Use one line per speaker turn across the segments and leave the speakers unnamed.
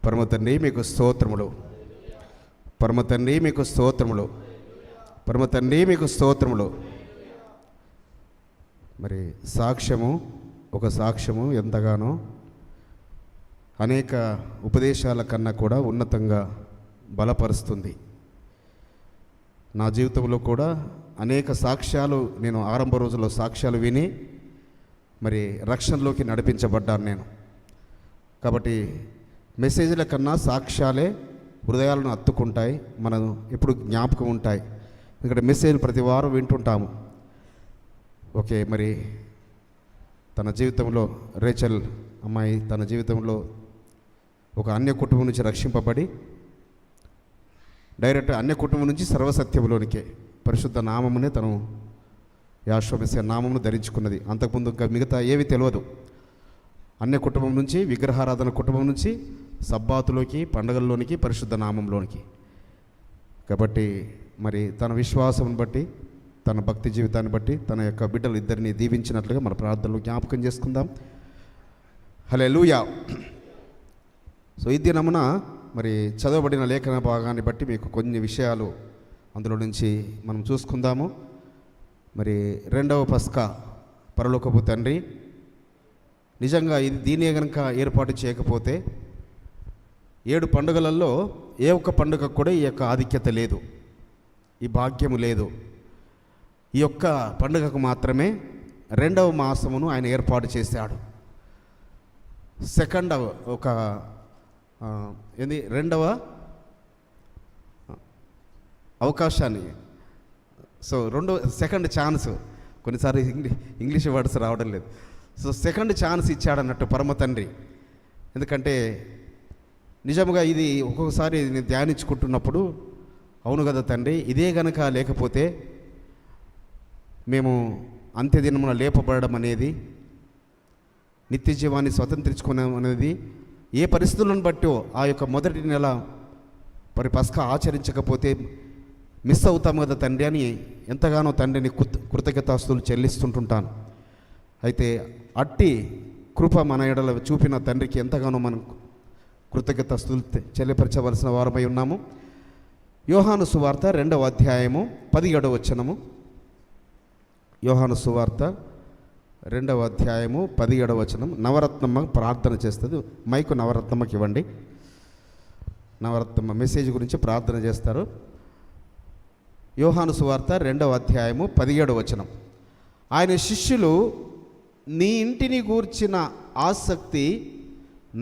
పరమ తండ్రి మీకు స్తోత్రములు, పరమ తండ్రి మీకు స్తోత్రములు, పరమ తండ్రి మీకు స్తోత్రములు. మరి ఒక సాక్ష్యము ఎంతగానో అనేక ఉపదేశాల కన్నా కూడా ఉన్నతంగా బలపరుస్తుంది. నా జీవితంలో కూడా అనేక సాక్ష్యాలు, నేను ఆరంభ రోజుల్లో సాక్ష్యాలు విని మరి రక్షణలోకి నడిపించబడ్డాను నేను. కాబట్టి మెసేజ్ల కన్నా సాక్ష్యాలే హృదయాలను అత్తుకుంటాయి, మనం ఎప్పుడు జ్ఞాపకం ఉంటాయి. ఎందుకంటే మెసేజ్ ప్రతి వారం వింటుంటాము. ఓకే, మరి తన జీవితంలో రేచల్ అమ్మాయి తన జీవితంలో ఒక అన్య కుటుంబం నుంచి రక్షింపబడి డైరెక్ట్ అన్య కుటుంబం నుంచి సర్వసత్యంలోనికే పరిశుద్ధ నామమునే తను యాషోవా మెస్సియా నామమును ధరించుకున్నది. అంతకుముందు ఇంకా మిగతా ఏవి తెలియదు. అన్య కుటుంబం నుంచి, విగ్రహారాధన కుటుంబం నుంచి సబ్బాతులోకి, పండగల్లోనికి, పరిశుద్ధ నామంలోనికి. కాబట్టి మరి తన విశ్వాసం బట్టి, తన భక్తి జీవితాన్ని బట్టి తన యొక్క బిడ్డలు ఇద్దరిని దీవించినట్లుగా మన ప్రార్థనలు జ్ఞాపకం చేసుకుందాం. హల్లెలూయా. సో ఈ దినమున మరి చదవబడిన లేఖన భాగాన్ని బట్టి మీకు కొన్ని విషయాలు అందులో నుంచి మనం చూసుకుందాము. మరి రెండవ పస్కా పరలోకపు తండ్రి నిజంగా దీనే కనుక ఏర్పాటు చేయకపోతే 7 పండుగలలో ఏ ఒక్క పండుగ కూడా ఈ యొక్క ఆధిక్యత లేదు, ఈ భాగ్యము లేదు. ఈ యొక్క పండుగకు మాత్రమే 2వ మాసమును ఆయన ఏర్పాటు చేశాడు. రెండవ అవకాశాన్ని, సో సెకండ్ ఛాన్స్, కొన్నిసార్లు ఇంగ్లీష్ వర్డ్స్ రావడం లేదు. సో సెకండ్ ఛాన్స్ ఇచ్చాడన్నట్టు పరమ తండ్రి. ఎందుకంటే నిజముగా ఇది ఒక్కొక్కసారి నేను ధ్యానించుకుంటున్నప్పుడు, అవును కదా తండ్రి, ఇదే గనక లేకపోతే మేము అంత్యదినమున లేపబడడం అనేది, నిత్య జీవాన్ని స్వతంత్రించుకున్నాం అనేది ఏ పరిస్థితులను బట్టో ఆ యొక్క మొదటి నెల పస్కా ఆచరించకపోతే మిస్ అవుతాం కదా తండ్రి అని ఎంతగానో తండ్రిని కృతజ్ఞతాస్తులు చెల్లిస్తుంటుంటాను. అయితే అట్టి కృప మన ఎడల చూపిన తండ్రికి ఎంతగానో మనం కృతజ్ఞతాస్తులు చెల్లిపరచవలసిన వారమై ఉన్నాము. యోహాను సువార్త 2వ అధ్యాయము 17వ వచనము. యోహాను సువార్త 2వ అధ్యాయము 17వ వచనం. నవరత్నమ్మ ప్రార్థన చేస్తుంది. మైకు నవరత్నమ్మకి ఇవ్వండి. నవరత్నమ్మ మెసేజ్ గురించి ప్రార్థన చేస్తారు. యోహాను సువార్త 2వ అధ్యాయము 17వ వచనం. ఆయన శిష్యులు, నీ ఇంటిని గూర్చిన ఆసక్తి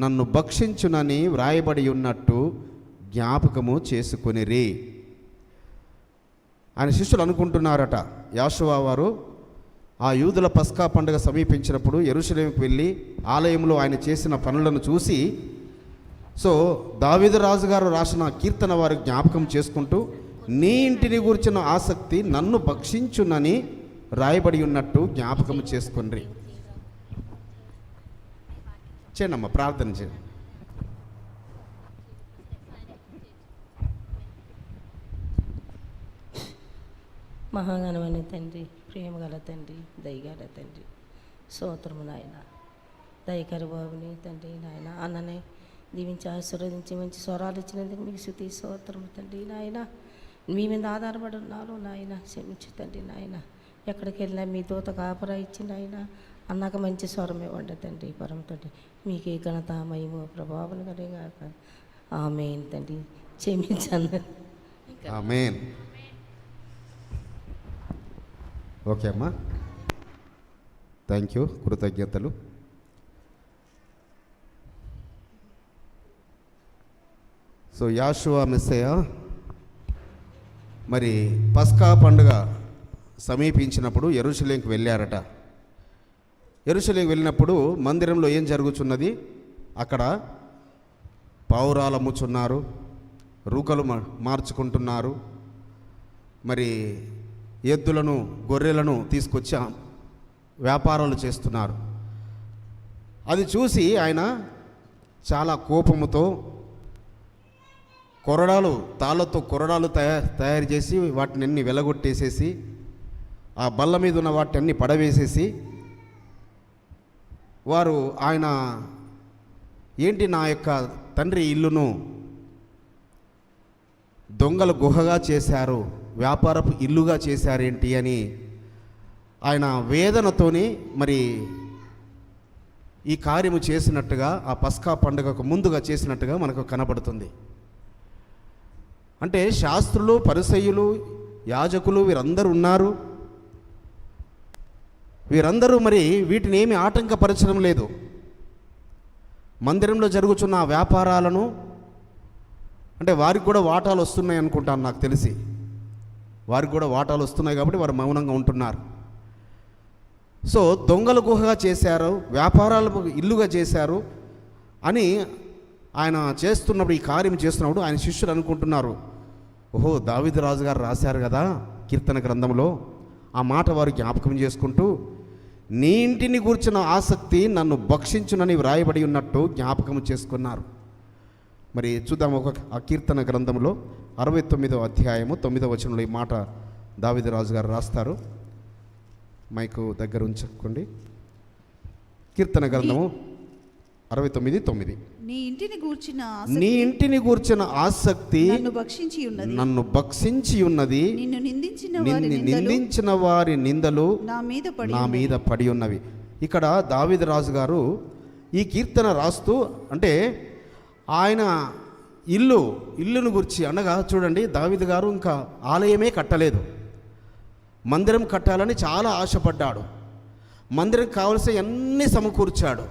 నన్ను భక్షించునని వ్రాయబడి ఉన్నట్టు జ్ఞాపకము చేసుకొనిరి. ఆయన శిష్యులు అనుకుంటున్నారట, యాషోవా వారు ఆ యూదుల పస్కా పండుగ సమీపించినప్పుడు యెరూషలేముకు వెళ్ళి ఆలయంలో ఆయన చేసిన పనులను చూసి, సో దావీదు రాజుగారు రాసిన కీర్తన వారు జ్ఞాపకం చేసుకుంటూ, నీ ఇంటిని గూర్చిన ఆసక్తి నన్ను భక్షించునని రాయబడి ఉన్నట్టు జ్ఞాపకం చేసుకొనిరి. చేయండమ్మ, ప్రార్థన చేయండి.
మహాగణమైన తండ్రి, ప్రేమగల తండ్రి, దయగల తండ్రి, స్తోత్రము నాయన. దయకరి బాబుని తండ్రి నాయన, అన్ననే దీవించి ఆశీర్వదించి మంచి స్వరాలు ఇచ్చినందుకు మీకు స్తుతి స్తోత్రము తండ్రి నాయన. మీ మీద ఆధారపడి ఉన్నాను నాయన, క్షమించు తండ్రి నాయన. ఎక్కడికి వెళ్ళినా మీ దూత కాపరా ఇచ్చి నాయన అన్నాక మంచి స్వరం ఇవ్వండి తండ్రి. పరమ తండ్రి మీకే ఘనత మహిమ ప్రభావం కలిగాక. ఆమేన్ తండ్రి, క్షమించండి.
ఆమేన్. ఓకే అమ్మా, థ్యాంక్ యూ, కృతజ్ఞతలు. సో యాషోవా మెస్సియా మరి పస్కా పండుగ సమీపించినప్పుడు యెరూషలేముకు వెళ్ళారట. యెరూషలేముకు వెళ్ళినప్పుడు మందిరంలో ఏం జరుగుతున్నది? అక్కడ పావురాలు అమ్ముచున్నారు, రూకలు మార్చుకుంటున్నారు, మరి ఎద్దులను, గొర్రెలను తీసుకొచ్చి వ్యాపారాలు చేస్తున్నారు. అది చూసి ఆయన చాలా కోపముతో తాళ్ళతో కొరడాలు తయారు చేసి వాటిని అన్ని వెలగొట్టేసేసి ఆ బల్ల మీద ఉన్న వాటిని పడవేసేసి వారు ఆయన ఏంటి నా యొక్క తండ్రి ఇల్లును దొంగల గుహగా చేశారు, వ్యాపారపు ఇల్లుగా చేశారేంటి అని ఆయన వేదనతోని మరి ఈ కార్యము చేసినట్టుగా, ఆ పస్కా పండుగకు ముందుగా చేసినట్టుగా మనకు కనబడుతుంది. అంటే శాస్త్రులు, పరిసయ్యులు, యాజకులు వీరందరూ ఉన్నారు. వీరందరూ మరి వీటిని ఏమి ఆటంకపరచడం లేదు. మందిరంలో జరుగుతున్న వ్యాపారాలను, అంటే వారికి కూడా వాటాలు వస్తున్నాయి అనుకుంటాను, నాకు తెలిసి వారికి కూడా వాటాలు వస్తున్నాయి కాబట్టి వారు మౌనంగా ఉంటున్నారు. సో దొంగల గుహగా చేశారు, వ్యాపారాలకు ఇల్లుగా చేశారు అని ఆయన చేస్తున్నప్పుడు, ఈ కార్యం చేస్తున్నప్పుడు ఆయన శిష్యులు అనుకుంటున్నారు, ఓహో దావీదు రాజు గారు రాశారు కదా కీర్తన గ్రంథంలో, ఆ మాట వారు జ్ఞాపకం చేసుకుంటూ నీ ఇంటిని గూర్చిన ఆసక్తి నన్ను భక్షించునని వ్రాయబడి ఉన్నట్టు జ్ఞాపకం చేసుకున్నారు. మరి చూద్దాం, ఆ కీర్తన గ్రంథంలో 69వ అధ్యాయము 9వ వచనంలో ఈ మాట దావీదు రాజు గారు రాస్తారు. మైకు దగ్గర ఉంచుకోండి. కీర్తన గ్రంథము 69:9.
నీ ఇంటిని గూర్చిన ఆసక్తి నన్ను భక్షించి ఉన్నది. నిందించిన వారి నిందలు నా మీద పడి ఉన్నవి. ఇక్కడ దావీదు రాజు గారు ఈ కీర్తన రాస్తూ, అంటే ఆయన ఇల్లును గురించి అనగా, చూడండి, దావీదు గారు ఇంకా ఆలయమే కట్టలేదు, మందిరం కట్టాలని చాలా ఆశపడ్డాడు, మందిరం కావలసిన అన్నీ సమకూర్చాడు.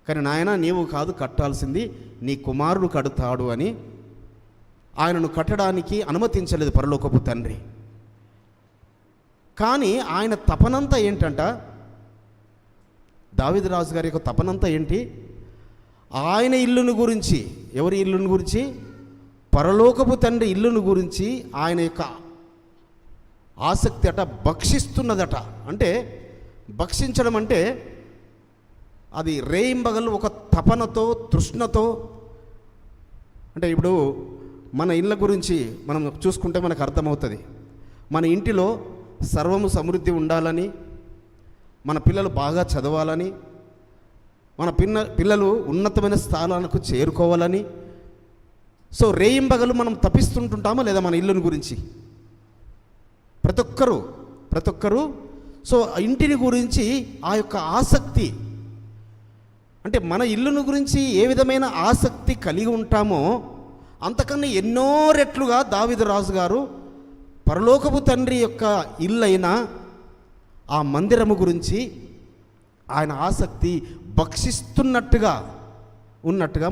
కానీ నాయన నీవు కాదు కట్టాల్సింది, నీ కుమారుడు కడతాడు అని ఆయనను కట్టడానికి అనుమతించలేదు పరలోకపు తండ్రి. కానీ ఆయన తపనంతా ఏంటంట, దావీదు రాజు గారి యొక్క తపనంతా ఏంటి, ఆయన ఇల్లును గురించి, ఎవరి ఇల్లును గురించి, పరలోకపు తండ్రి ఇల్లును గురించి ఆయన యొక్క ఆసక్తి అట భక్షిస్తున్నదట. అంటే భక్షించడం అంటే అది రేయింబగలు ఒక తపనతో, తృష్ణతో. అంటే ఇప్పుడు మన ఇళ్ళ గురించి మనం చూసుకుంటే మనకు అర్థమవుతుంది. మన ఇంటిలో సర్వము సమృద్ధి ఉండాలని, మన పిల్లలు బాగా చదవాలని, మన పిల్లలు ఉన్నతమైన స్థానాలకు చేరుకోవాలని, సో రేయింబగలు మనం తపిస్తుంటుంటామా లేదా మన ఇల్లుని గురించి? ప్రతి ఒక్కరూ సో ఇంటిని గురించి ఆ యొక్క ఆసక్తి, అంటే మన ఇల్లును గురించి ఏ విధమైన ఆసక్తి కలిగి ఉంటామో అంతకన్నా ఎన్నో రెట్లుగా దావీదు రాజు గారు పరలోకపు తండ్రి యొక్క ఇల్లైన ఆ మందిరము గురించి ఆయన ఆసక్తి భక్షిస్తున్నట్టుగా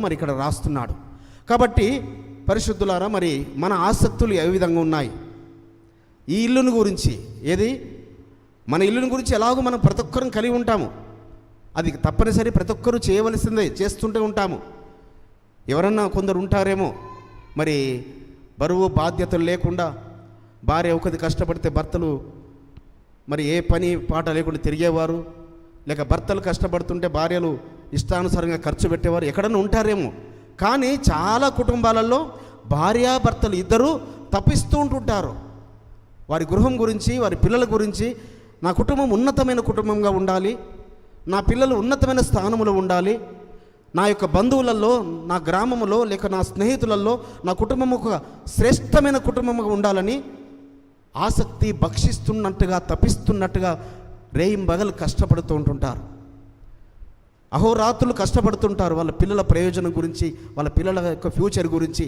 మరి ఇక్కడ రాస్తున్నాడు. కాబట్టి పరిశుద్ధులారా, మరి మన ఆసక్తులు ఏ విధంగా ఉన్నాయి ఈ ఇల్లును గురించి? ఏది మన ఇల్లుని గురించి ఎలాగో మనం ప్రతి ఒక్కరం కలిగి ఉంటాము, అది తప్పనిసరి ప్రతి ఒక్కరూ చేయవలసిందే, చేస్తుంటే ఉంటాము. ఎవరన్నా కొందరు ఉంటారేమో మరి బరువు బాధ్యతలు లేకుండా, భార్య ఒకది కష్టపడితే భర్తలు మరి ఏ పని పాట లేకుండా తిరిగేవారు, లేక భర్తలు కష్టపడుతుంటే భార్యలు ఇష్టానుసారంగా ఖర్చు పెట్టేవారు ఎక్కడన్నా ఉంటారేమో. కానీ చాలా కుటుంబాలలో భార్యాభర్తలు ఇద్దరూ తప్పిస్తూ ఉంటుంటారు వారి గృహం గురించి, వారి పిల్లల గురించి. నా కుటుంబం ఉన్నతమైన కుటుంబంగా ఉండాలి, నా పిల్లలు ఉన్నతమైన స్థానంలో ఉండాలి, నా యొక్క బంధువులలో, నా గ్రామంలో లేక నా స్నేహితులలో నా కుటుంబం ఒక శ్రేష్టమైన కుటుంబంగా ఉండాలని ఆసక్తి భక్షిస్తున్నట్టుగా, తప్పిస్తున్నట్టుగా రేయింబగలు కష్టపడుతూ ఉంటుంటారు. అహోరాత్రులు కష్టపడుతుంటారు వాళ్ళ పిల్లల ప్రయోజనం గురించి, వాళ్ళ పిల్లల యొక్క ఫ్యూచర్ గురించి.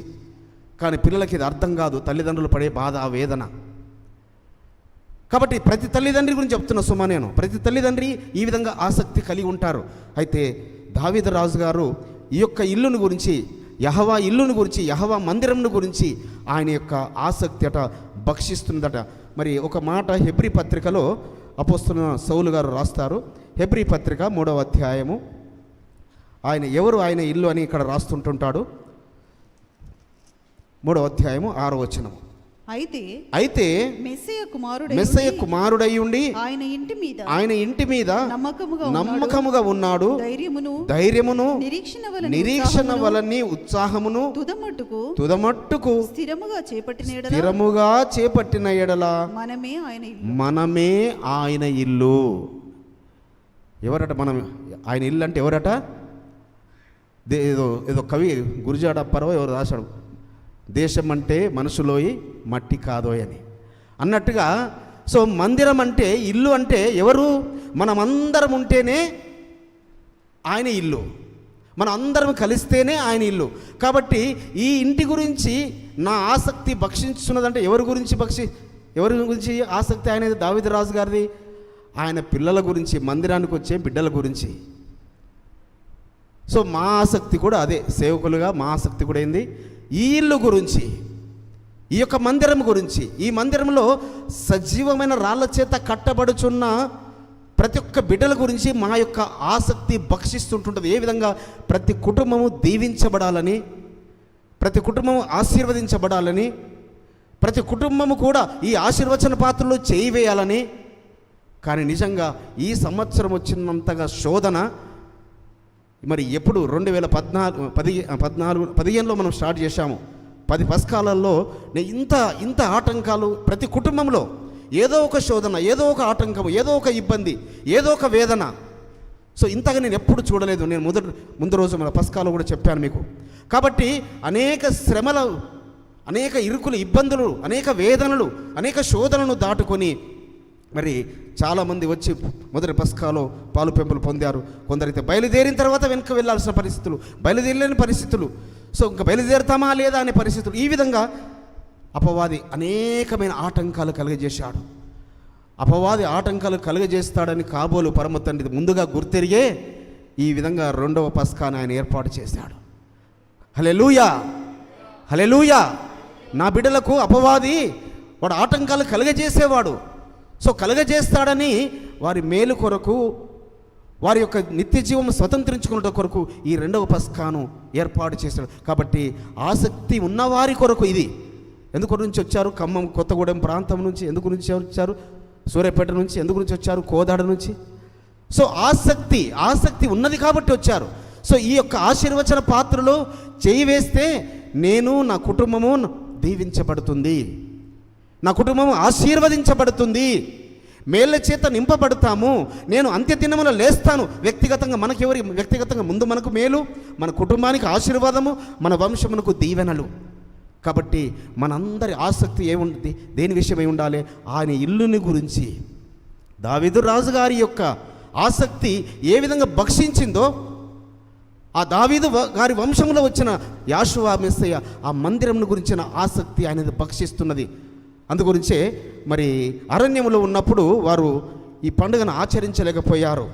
కానీ పిల్లలకి ఇది అర్థం కాదు, తల్లిదండ్రులు పడే బాధ, ఆ వేదన. కాబట్టి ప్రతి తల్లిదండ్రి గురించి చెప్తున్న సుమా నేను, ప్రతి తల్లిదండ్రి ఈ విధంగా ఆసక్తి కలిగి ఉంటారు. అయితే దావీదు రాజు గారు ఈ యొక్క ఇల్లును గురించి, యెహోవా ఇల్లును గురించి, యెహోవా మందిరంను గురించి ఆయన యొక్క ఆసక్తి అట భక్షిస్తుందట. మరి ఒక మాట హెబ్రీ పత్రికలో అపోస్తలుడైన సౌలు గారు రాస్తారు. హెబ్రీ పత్రిక 3వ అధ్యాయము, ఆయన ఇల్లు అని ఇక్కడ రాస్తుంటుంటాడు. 3వ అధ్యాయము 6వ వచనము. అయితే మెస్సయ్య కుమారుడై ఉండి ఆయన ఇంటి మీద నమ్మకముగా ఉన్నాడు. ధైర్యమును నిరీక్షణ వలని ఉత్సాహమును తుదమట్టుకు స్థిరముగా చేపట్టిన ఎడల మనమే ఆయన ఇల్లు. ఎవరట మనం? ఆయన ఇల్లు అంటే ఎవరట? ఏదో ఏదో కవి గురిజాడ అప్పారో ఎవరు రాశాడు, దేశం అంటే మనుషులోయి మట్టి కాదోయ్ అని అన్నట్టుగా. సో మందిరం అంటే, ఇల్లు అంటే ఎవరు? మనమందరం ఉంటేనే ఆయన ఇల్లు, మనం అందరం కలిస్తేనే ఆయన ఇల్లు. కాబట్టి ఈ ఇంటి గురించి నా ఆసక్తి భక్షించున్నదంటే ఎవరి గురించి ఆసక్తి? ఆయన దావీదు రాజు గారిది ఆయన పిల్లల గురించి, మందిరానికి వచ్చే బిడ్డల గురించి. సో మా ఆసక్తి కూడా అదే, సేవకులుగా మా ఆసక్తి కూడా ఏంది? ఈ ఇల్లు గురించి, ఈ యొక్క మందిరం గురించి. ఈ మందిరంలో సజీవమైన రాళ్ళ చేత కట్టబడుచున్న ప్రతి ఒక్క బిడ్డల గురించి మా యొక్క ఆసక్తి భక్షిస్తుంటుంటుంది. ఏ విధంగా ప్రతి కుటుంబము దీవించబడాలని, ప్రతి కుటుంబము ఆశీర్వదించబడాలని, ప్రతి కుటుంబము కూడా ఈ ఆశీర్వచన పాత్రలో చేయి వేయాలని. కానీ నిజంగా ఈ సంవత్సరం వచ్చినంతగా శోధన మరి ఎప్పుడు 2015లో మనం స్టార్ట్ చేశాము. 10 పస్కాలలో ఇంత ఆటంకాలు ప్రతి కుటుంబంలో, ఏదో ఒక శోధన, ఏదో ఒక ఆటంకం, ఏదో ఒక ఇబ్బంది, ఏదో ఒక వేదన. సో ఇంతగా నేను ఎప్పుడు చూడలేదు. నేను ముందు రోజు మన పస్కాలో కూడా చెప్పాను మీకు. కాబట్టి అనేక శ్రమలు, అనేక ఇరుకులు, ఇబ్బందులు, అనేక వేదనలు, అనేక శోధనలను దాటుకొని మరి చాలామంది వచ్చి మొదటి పస్కాలో పాలు పెంపులు పొందారు. కొందరైతే బయలుదేరిన తర్వాత వెనక్కి వెళ్ళాల్సిన పరిస్థితులు, బయలుదేరలేని పరిస్థితులు, సో ఇంకా బయలుదేరుతామా లేదా అనే పరిస్థితులు. ఈ విధంగా అపవాది అనేకమైన ఆటంకాలు కలుగజేశాడు. అపవాది ఆటంకాలు కలుగజేస్తాడని కాబోలు పరమ తండ్రి ముందుగా గుర్తెరిగే ఈ విధంగా 2వ పస్కాను ఆయన ఏర్పాటు చేశాడు. హల్లెలూయా, హల్లెలూయా. నా బిడ్డలకు అపవాది వాడు ఆటంకాలు కలుగజేసేవాడు. సో కలుగజేస్తాడని వారి మేలు కొరకు, వారి యొక్క నిత్య జీవం స్వతంత్రించుకున్న కొరకు ఈ 2వ పస్కాను ఏర్పాటు చేశాడు. కాబట్టి ఆసక్తి ఉన్నవారి కొరకు ఇది. ఎందుకు నుంచి వచ్చారు? ఖమ్మం కొత్తగూడెం ప్రాంతం నుంచి ఎందుకు నుంచి వచ్చారు? సూర్యాపేట నుంచి ఎందుకు నుంచి వచ్చారు? కోదాడ నుంచి. సో ఆసక్తి ఉన్నది కాబట్టి వచ్చారు. సో ఈ యొక్క ఆశీర్వచన పాత్రలో చేయి వేస్తే నేను, నా కుటుంబము దీవించబడుతుంది, నా కుటుంబం ఆశీర్వదించబడుతుంది, మేళ్ళ చేత నింపబడతాము. నేను అంత్యదినములో లేస్తాను. వ్యక్తిగతంగా ముందు మనకు మేలు, మన కుటుంబానికి ఆశీర్వాదము, మన వంశమునకు దీవెనలు. కాబట్టి మనందరి ఆసక్తి ఏముంది? దేని విషయమై ఉండాలి? ఆయన ఇల్లుని గురించి. దావీదు రాజు గారి యొక్క ఆసక్తి ఏ విధంగా భక్షించిందో, ఆ దావీదు గారి వంశంలో వచ్చిన యాషువా మెస్సయ్య ఆ మందిరం గురించిన ఆసక్తి ఆయనది భక్షిస్తున్నది. అందుగురించే మరి అరణ్యంలో ఉన్నప్పుడు వారు ఈ పండుగను ఆచరించలేకపోయారు.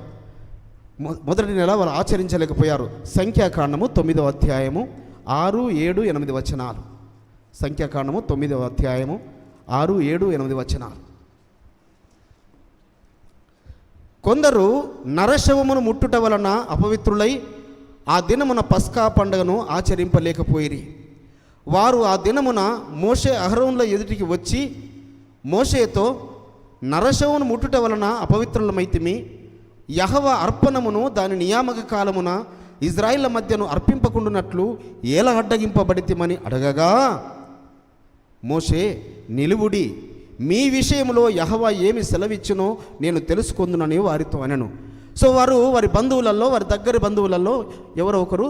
మొదటి నెల వారు ఆచరించలేకపోయారు. సంఖ్యాకాండము 9వ అధ్యాయము 6, 7, 8 వచనాలు. సంఖ్యాకాండము 9వ అధ్యాయము 6, 7, 8 వచనాలు. కొందరు నరశవమును ముట్టుట వలన అపవిత్రులై ఆ దినమున పస్కా పండుగను ఆచరింపలేకపోయిరి. వారు ఆ దినమున మోషే అహరోనుల ఎదుటికి వచ్చి మోషేతో, నరశవమును ముట్టుట వలన అపవిత్రులమైతిమి, యెహోవా అర్పణమును దాని నియామక కాలమున ఇజ్రాయిల్ల మధ్యను అర్పింపకుండునట్లు ఎలా అడ్డగింపబడితిమని అడగగా, మోషే నిలువుడి, మీ విషయంలో యెహోవా ఏమి సెలవిచ్చునో నేను తెలుసుకుందునని వారితో అనెను. సో వారి బంధువులలో, వారి దగ్గర బంధువులలో ఎవరో ఒకరు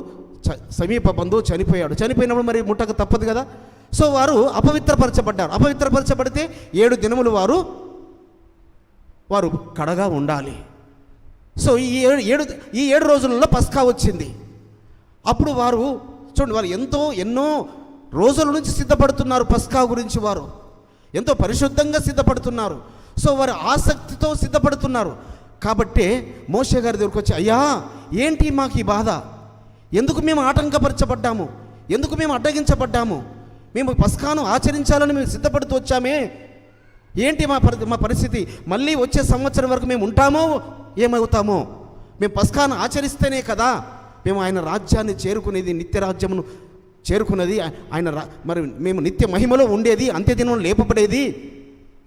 సమీప బంధువు చనిపోయినప్పుడు మరి ముట్టక తప్పదు కదా. సో వారు అపవిత్రపరచబడ్డారు. అపవిత్రపరచబడితే 7 దినములు వారు కడగా ఉండాలి. సో ఈ 7 రోజులలో పస్కా వచ్చింది. అప్పుడు వారు చూడండి, వారు ఎన్నో రోజుల నుంచి సిద్ధపడుతున్నారు. పస్కా గురించి వారు ఎంతో పరిశుద్ధంగా సిద్ధపడుతున్నారు. సో వారు ఆసక్తితో సిద్ధపడుతున్నారు. కాబట్టి మోషే గారి దగ్గరికి వచ్చి, అయ్యా ఏంటి మాకు ఈ బాధ? ఎందుకు మేము ఆటంకపరచబడ్డాము? ఎందుకు మేము అడ్డగించబడ్డాము? మేము పస్కాను ఆచరించాలని మేము సిద్ధపడుతూ వచ్చామే. ఏంటి మా పరిస్థితి? మళ్ళీ వచ్చే సంవత్సరం వరకు మేము ఉంటామో ఏమవుతామో? మేము పస్కాను ఆచరిస్తేనే కదా మేము ఆయన రాజ్యాన్ని చేరుకునేది, నిత్య రాజ్యమును చేరుకున్నది. మరి మేము నిత్య మహిమలో ఉండేది, అంత్యదినం లేపబడేది.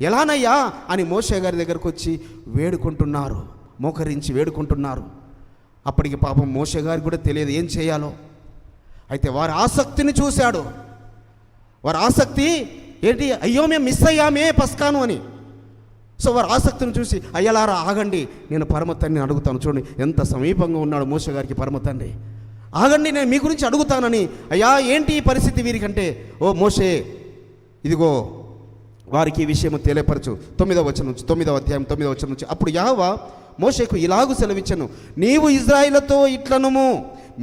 ఎలానయ్యా అని మోషే గారి దగ్గరకు వచ్చి వేడుకుంటున్నారు, మోకరించి వేడుకుంటున్నారు. అప్పటికి పాపం మోషే గారికి కూడా తెలియదు ఏం చేయాలో. అయితే వారి ఆసక్తిని చూశాడు. వారి ఆసక్తి ఏంటి? అయ్యో మేము మిస్ అయ్యామే పస్కాను అని. సో వారి ఆసక్తిని చూసి, అయ్యలారా ఆగండి, నేను పరమ తండ్రిని అడుగుతాను. చూడండి ఎంత సమీపంగా ఉన్నాడు మోషే గారికి పరమ తండ్రి. ఆగండి, నేను మీ గురించి అడుగుతానని. అయ్యా ఏంటి ఈ పరిస్థితి వీరికంటే, ఓ మోషే ఇదిగో వారికి ఈ విషయము తెలియపరచు. 9వ వచనం నుంచి, 9వ అధ్యాయం 9వ వచనం నుంచి. అప్పుడు యెహోవా మోషేకు ఇలాగు సెలవిచ్చెను, నీవు ఇశ్రాయేలుతో ఇట్లనుము,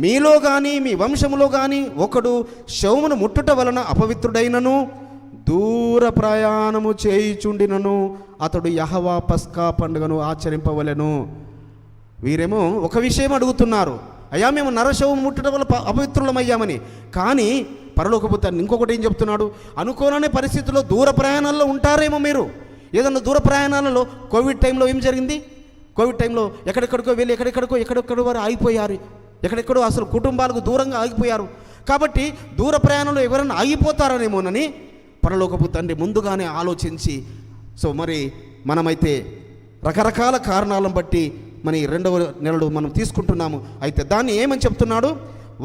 మీలో కానీ మీ వంశములో కానీ ఒకడు శవమును ముట్టుట వలన అపవిత్రుడైనను దూర ప్రయాణము చేయుచుండినను అతడు యెహోవా పస్కా పండుగను ఆచరింపవలెను. వీరేమో ఒక విషయం అడుగుతున్నారు, అయ్యా మేము నరశవం ముట్టడం వల్ల అపవిత్రులమయ్యామని. కానీ పరలోకపు తండ్రి ఇంకొకటి ఏం చెప్తున్నాడు, అనుకోననే పరిస్థితుల్లో దూర ప్రయాణాల్లో ఉంటారేమో మీరు. ఏదన్నా దూర ప్రయాణాలలో కోవిడ్ టైంలో ఏం జరిగింది? కోవిడ్ టైంలో ఎక్కడెక్కడికో వెళ్ళి ఎక్కడెక్కడో వారు ఆగిపోయారు, ఎక్కడెక్కడో అసలు కుటుంబాలకు దూరంగా ఆగిపోయారు. కాబట్టి దూర ప్రయాణంలో ఎవరైనా ఆగిపోతారనేమోనని పరలోకపు తండ్రి ముందుగానే ఆలోచించి, సో మరి మనమైతే రకరకాల కారణాలను బట్టి మన 2వ నెలలు మనం తీసుకుంటున్నాము. అయితే దాన్ని ఏమని చెప్తున్నాడు,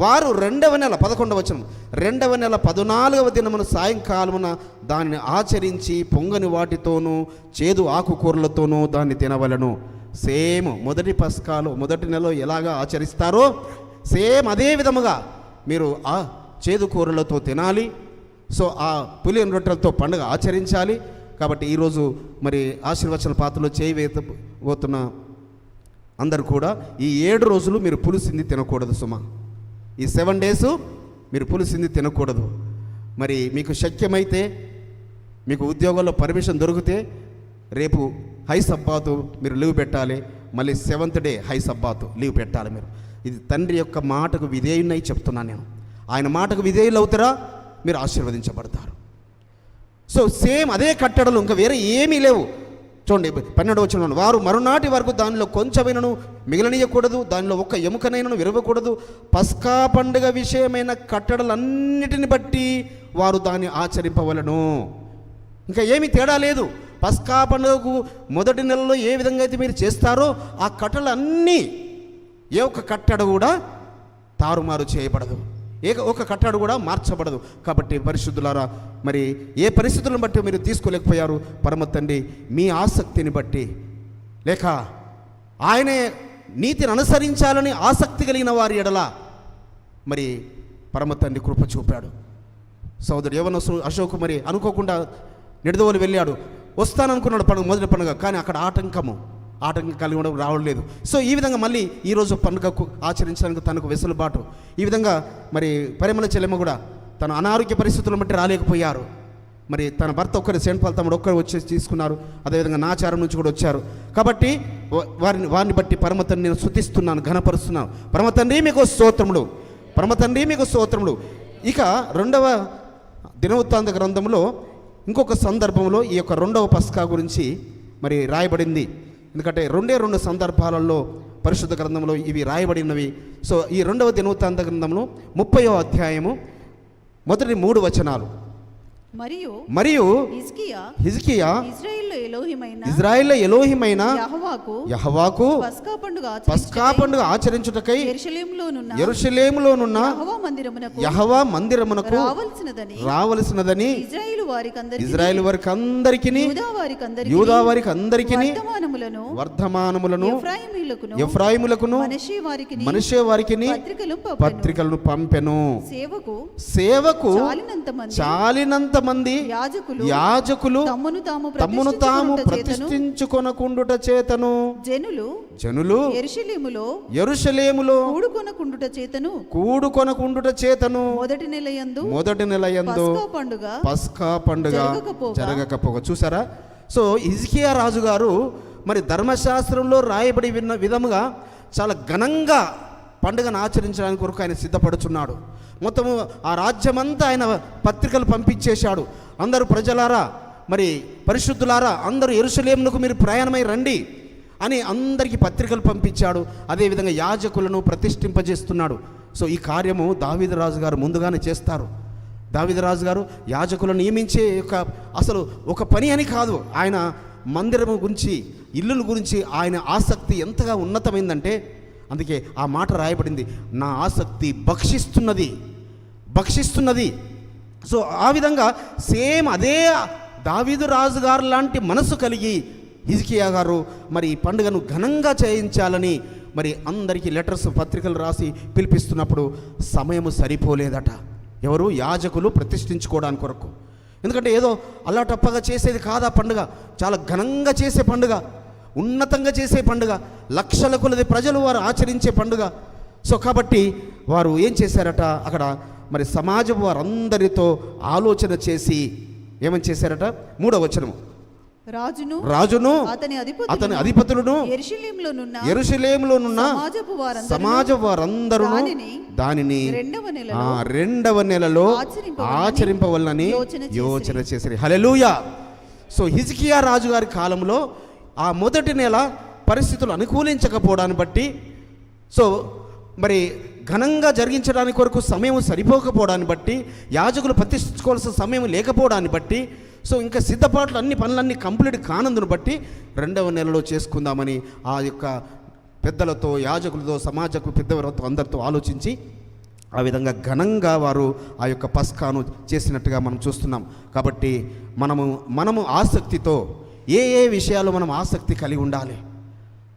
వారు 2వ నెల 11వ వచనం, 2వ నెల 14వ దినమున సాయంకాలమున దానిని ఆచరించి పొంగని వాటితోనూ చేదు ఆకుకూరలతోనూ దాన్ని తినవలను. సేమ్ మొదటి పస్కాలో మొదటి నెలలో ఎలాగా ఆచరిస్తారో సేమ్ అదే విధముగా మీరు ఆ చేదు కూరలతో తినాలి. సో ఆ పులియని రొట్టెలతో పండుగ ఆచరించాలి. కాబట్టి ఈరోజు మరి ఆశీర్వచన పాత్రలో చేయి వేయబోతున్న అందరు కూడా ఈ 7 రోజులు మీరు పులిసింది తినకూడదు సుమా. ఈ 7 days మీరు పులిసింది తినకూడదు. మరి మీకు శక్యమైతే, మీకు ఉద్యోగంలో పర్మిషన్ దొరికితే రేపు హై సబ్బాతు మీరు లీవ్ పెట్టాలి. మళ్ళీ 7th day హై సబ్బాతు లీవ్ పెట్టాలి మీరు. ఇది తండ్రి యొక్క మాటకు విధేయునై చెప్తున్నాను నేను. ఆయన మాటకు విధేయులు అవుతారా, మీరు ఆశీర్వదించబడతారు. సో సేమ్ అదే కట్టడలు, ఇంకా వేరే ఏమీ లేవు. చూడండి 12వ వచనం, వారు మరునాటి వరకు దానిలో కొంచెమైనను మిగలనీయకూడదు, దానిలో ఒక్క ఎముకనైనను విరవకూడదు. పస్కా పండుగ విషయమైన కట్టడలన్నిటిని బట్టి వారు దాన్ని ఆచరింపవలను. ఇంకా ఏమీ తేడా లేదు. పస్కా పండుగకు మొదటి నెలలో ఏ విధంగా అయితే మీరు చేస్తారో ఆ కట్టడలన్నీ ఏ ఒక్క కట్టడ కూడా తారుమారు చేయబడదు, ఒక కట్టడ కూడా మార్చబడదు. కాబట్టి పరిశుద్ధులారా, మరి ఏ పరిస్థితులను బట్టి మీరు తీసుకోలేకపోయారు, పరమ తండ్రి మీ ఆసక్తిని బట్టి లేక ఆయనే నీతిని అనుసరించాలని ఆసక్తి కలిగిన వారి ఎడల మరి పరమ తండ్రి కృప చూపాడు. సోదరుడు యవనస్తుడు అశోక్ మరి అనుకోకుండా నిడదవోలు వెళ్ళాడు, వస్తాననుకున్నాడు పండుగ మొదటి పండుగ, కానీ అక్కడ ఆటంకం కలిగి ఉండడం రావట్లేదు. సో ఈ విధంగా మళ్ళీ ఈరోజు పండుగకు ఆచరించడానికి తనకు వెసులుబాటు. ఈ విధంగా మరి పరిమళ చెల్లెమ్మ కూడా తన అనారోగ్య పరిస్థితులను బట్టి రాలేకపోయారు. మరి తన భర్త ఒక్కరి సెంట్ పాల్ తమ్ముడు ఒక్కరు వచ్చేసి తీసుకున్నారు. అదేవిధంగా నాచారం నుంచి కూడా వచ్చారు. కాబట్టి వారిని బట్టి పరమ తండ్రి నేను స్తుతిస్తున్నాను, ఘనపరుస్తున్నాను. పరమ తండ్రి మీకు స్తోత్రములు, పరమ తండ్రి మీకు స్తోత్రములు. ఇక 2వ దినవృత్తాంత గ్రంథంలో ఇంకొక సందర్భంలో ఈ యొక్క 2వ పస్కా గురించి మరి రాయబడింది. ఎందుకంటే 2 సందర్భాలలో పరిశుద్ధ గ్రంథంలో ఇవి రాయబడినవి. సో ఈ 2వ దినవృత్తాంత గ్రంథంలో 30వ అధ్యాయము మొదటి 3 వచనాలు. మరియు హిజ్కియా ఇజ్రాయేలు ఎలోహిమైన యెహోవాకు పస్కా పండుగ ఆచరించుటకై యెరూషలేములోనున్న యెహోవా మందిరమునకు రావలసినదని ఇజ్రాయేలు వారికి అందరికిని యూదా వారికి అందరికిని వర్ధమానములను ఎఫ్రాయిములకును మనష్షే వారికిని పత్రికలను పంపెను. సేవకు చాలినంత మంది యాజకులు తమ్మును తాము ప్రతిష్ఠించుకొనకుండుట చేతను జనులు యెరూషలేములో కూడుకొనకుండుట చేతను మొదటి నెలయందు పస్కా పండుగ జరగకపోగా. చూసారా? సో హిజ్కియా రాజు గారు మరి ధర్మశాస్త్రంలో రాయబడి విన్న విధముగా చాలా ఘనంగా పండుగను ఆచరించడానికి కొరకు ఆయన సిద్ధపడుచున్నాడు. మొత్తము ఆ రాజ్యమంతా ఆయన పత్రికలు పంపించేశాడు. అందరూ ప్రజలారా, మరి పరిశుద్ధులారా, అందరూ యెరూషలేమునకు మీరు ప్రయాణమై రండి అని అందరికీ పత్రికలు పంపించాడు. అదేవిధంగా యాజకులను ప్రతిష్ఠింపజేస్తున్నాడు. సో ఈ కార్యము దావీదు రాజు గారు ముందుగానే చేస్తారు. దావీదు రాజు గారు యాజకులను నియమించే అసలు ఒక పని అని కాదు, ఆయన మందిరము గురించి, ఇల్లుల గురించి ఆయన ఆసక్తి ఎంతగా ఉన్నతమైందంటే అందుకే ఆ మాట రాయబడింది, నా ఆసక్తి భక్షిస్తున్నది. సో ఆ విధంగా సేమ్ అదే దావీదు రాజు గారు లాంటి మనసు కలిగి హిజ్కియా గారు మరి ఈ పండుగను ఘనంగా చేయించాలని మరి అందరికీ లెటర్స్ పత్రికలు రాసి పిలిపిస్తున్నప్పుడు సమయము సరిపోలేదట. ఎవరు? యాజకులు ప్రతిష్ఠించుకోవడానికి కొరకు. ఎందుకంటే ఏదో అల్లాటప్పగా చేసేది కాదా పండుగ, చాలా ఘనంగా చేసే పండుగ, ఉన్నతంగా చేసే పండుగ, లక్షల కొలది ప్రజలు వారు ఆచరించే పండుగ. సో కాబట్టి వారు ఏం చేశారట, అక్కడ మరి సమాజం వారందరితో ఆలోచన చేసి ఏమని చేశారట, 3వ వచనము, రాజును అతని అధిపతులను యెరూషలేములోనున్న సమాజపు వారందరూ దానిని 2వ నెలలో ఆచరింపవలనని యోచన చేశారు. హల్లెలూయా. సో హిజ్కియా రాజు గారి కాలంలో ఆ మొదటి నెల పరిస్థితులు అనుకూలించకపోవడాన్ని బట్టి, సో మరి ఘనంగా జరిగించడానికి కొరకు సమయం సరిపోకపోవడాన్ని బట్టి, యాజకులు ప్రతిష్ఠించుకోవాల్సిన సమయం లేకపోవడాన్ని బట్టి, సో ఇంకా సిద్ధపాట్లు అన్ని పనులన్నీ కంప్లీట్ కానందును బట్టి 2వ నెలలో చేసుకుందామని ఆ యొక్క పెద్దలతో, యాజకులతో, సమాజకు పెద్దవారితో అందరితో ఆలోచించి ఆ విధంగా ఘనంగా వారు ఆ యొక్క పస్కాను చేసినట్టుగా మనం చూస్తున్నాం. కాబట్టి మనము ఆసక్తితో ఏ విషయాలు మనం ఆసక్తి కలిగి ఉండాలి.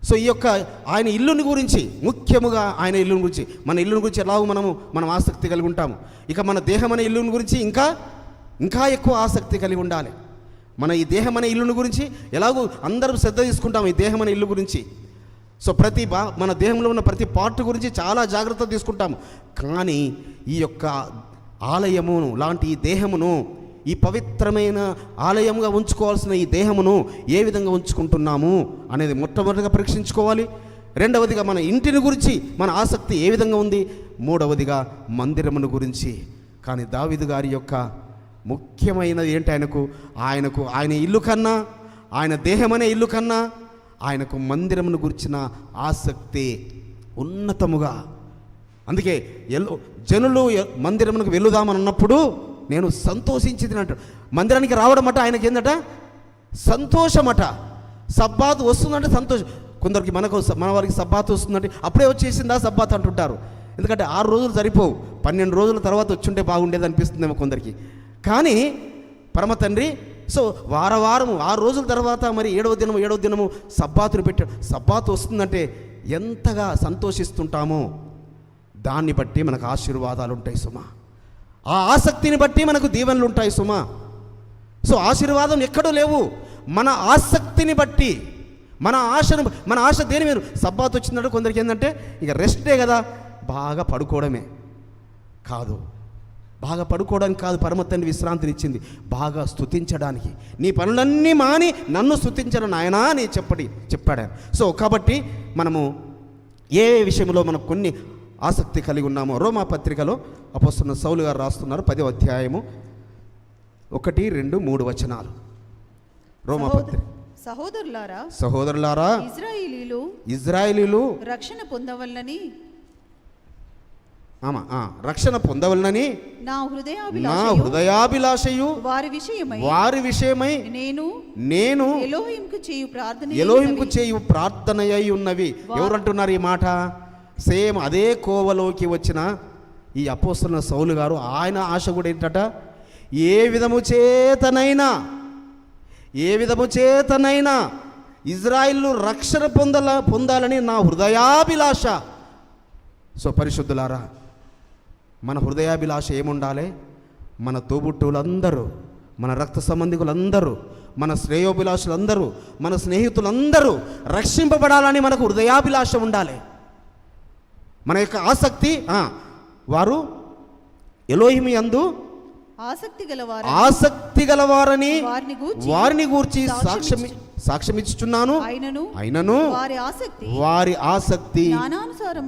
సో ఈ యొక్క ఆయన ఇల్లుని గురించి, ముఖ్యముగా ఆయన ఇల్లుని గురించి, మన ఇల్లుని గురించి ఎలాగో మనం ఆసక్తి కలిగి ఉంటాము. ఇక మన దేహం అనే ఇల్లుని గురించి ఇంకా ఎక్కువ ఆసక్తి కలిగి ఉండాలి. మన ఈ దేహం అనే ఇల్లుని గురించి ఎలాగో అందరం శ్రద్ధ తీసుకుంటాము ఈ దేహం అనే ఇల్లు గురించి. సో మన దేహంలో ఉన్న ప్రతి పార్ట్ గురించి చాలా జాగ్రత్త తీసుకుంటాము. కానీ ఈ యొక్క ఆలయమును లాంటి ఈ దేహమును, ఈ పవిత్రమైన ఆలయముగా ఉంచుకోవాల్సిన ఈ దేహమును ఏ విధంగా ఉంచుకుంటున్నాము అనేది మొట్టమొదటిగా పరీక్షించుకోవాలి. 2వదిగా మన ఇంటిని గురించి మన ఆసక్తి ఏ విధంగా ఉంది. 3వదిగా మందిరమును గురించి. కానీ దావీదు గారి యొక్క ముఖ్యమైనది ఏంటి, ఆయన ఇల్లు కన్నా, ఆయన దేహమనే ఇల్లు కన్నా ఆయనకు మందిరమును గురించిన ఆసక్తి ఉన్నతముగా. అందుకే జనులు మందిరమునకు వెళుదామని అన్నప్పుడు నేను సంతోషించింది అంటాడు. మందిరానికి రావడం అట ఆయనకి ఏందట, సంతోషమట. సబ్బాతు వస్తుందంటే సంతోషం. కొందరికి మన వారికి సబ్బాతు వస్తుందంటే అప్పుడే వచ్చేసిందా సబ్బాతు అంటుంటారు. ఎందుకంటే 6 రోజులు సరిపోవు, 12 రోజుల తర్వాత వచ్చుంటే బాగుండేది అనిపిస్తుందేమో కొందరికి. కానీ పరమ తండ్రి సో వారము 6 రోజుల తర్వాత మరి 7వ దినము సబ్బాతును పెట్టాడు. సబ్బాతు వస్తుందంటే ఎంతగా సంతోషిస్తుంటామో దాన్ని బట్టి మనకు ఆశీర్వాదాలు ఉంటాయి సుమా. ఆ ఆసక్తిని బట్టి మనకు దీవెనలు ఉంటాయి సుమా. సో ఆశీర్వాదం ఎక్కడూ లేవు, మన ఆసక్తిని బట్టి, మన ఆశ దేని మీద. సబ్బాతు వచ్చిందంటే కొందరికి ఏంటంటే ఇక రెస్టే కదా, బాగా పడుకోవడమే కాదు. బాగా పడుకోవడానికి కాదు పరమ తండ్రి విశ్రాంతిని ఇచ్చింది, బాగా స్తుతించడానికి. నీ పనులన్నీ మాని నన్ను స్తుతించను నాయనా అని చెప్పాడు. సో కాబట్టి మనము ఏ విషయంలో మనం కొన్ని ఆసక్తి కలిగి ఉన్నామో రోమా పత్రికలో అపోస్తలుడైన సౌలు గారు రాస్తున్నారు, 10వ అధ్యాయము 1, 2, 3 వచనాలు. రోమా పత్రిక. సహోదరులారా ఇజ్రాయేలీలు రక్షణ పొందవలనని నా హృదయాభిలాషయు వారి విషయమై నేను ఎలోహింకు చేయు ప్రార్థనయై ఉన్నవి. ఎవరంటున్నారు ఈ మాట? సేమ్ అదే కోవలోకి వచ్చిన ఈ అపోస్తలుడైన సౌలు గారు. ఆయన ఆశ కూడా ఏంటట, ఏ విధము చేతనైనా ఇజ్రాయిల్ రక్షణ పొందాలని నా హృదయాభిలాష. సో పరిశుద్ధులారా, మన హృదయాభిలాష ఏముండాలి? మన తోబుట్టువులందరూ, మన రక్త సంబంధికులందరూ, మన శ్రేయోభిలాషులందరూ, మన స్నేహితులందరూ రక్షింపబడాలని మనకు హృదయాభిలాష ఉండాలి. మన యొక్క ఆసక్తి వారు ఎలోహిము యందు ఆసక్తి గలవారని వారిని గూర్చి సాక్ష్యమిచ్చుచున్నాను. అయినను వారి ఆసక్తి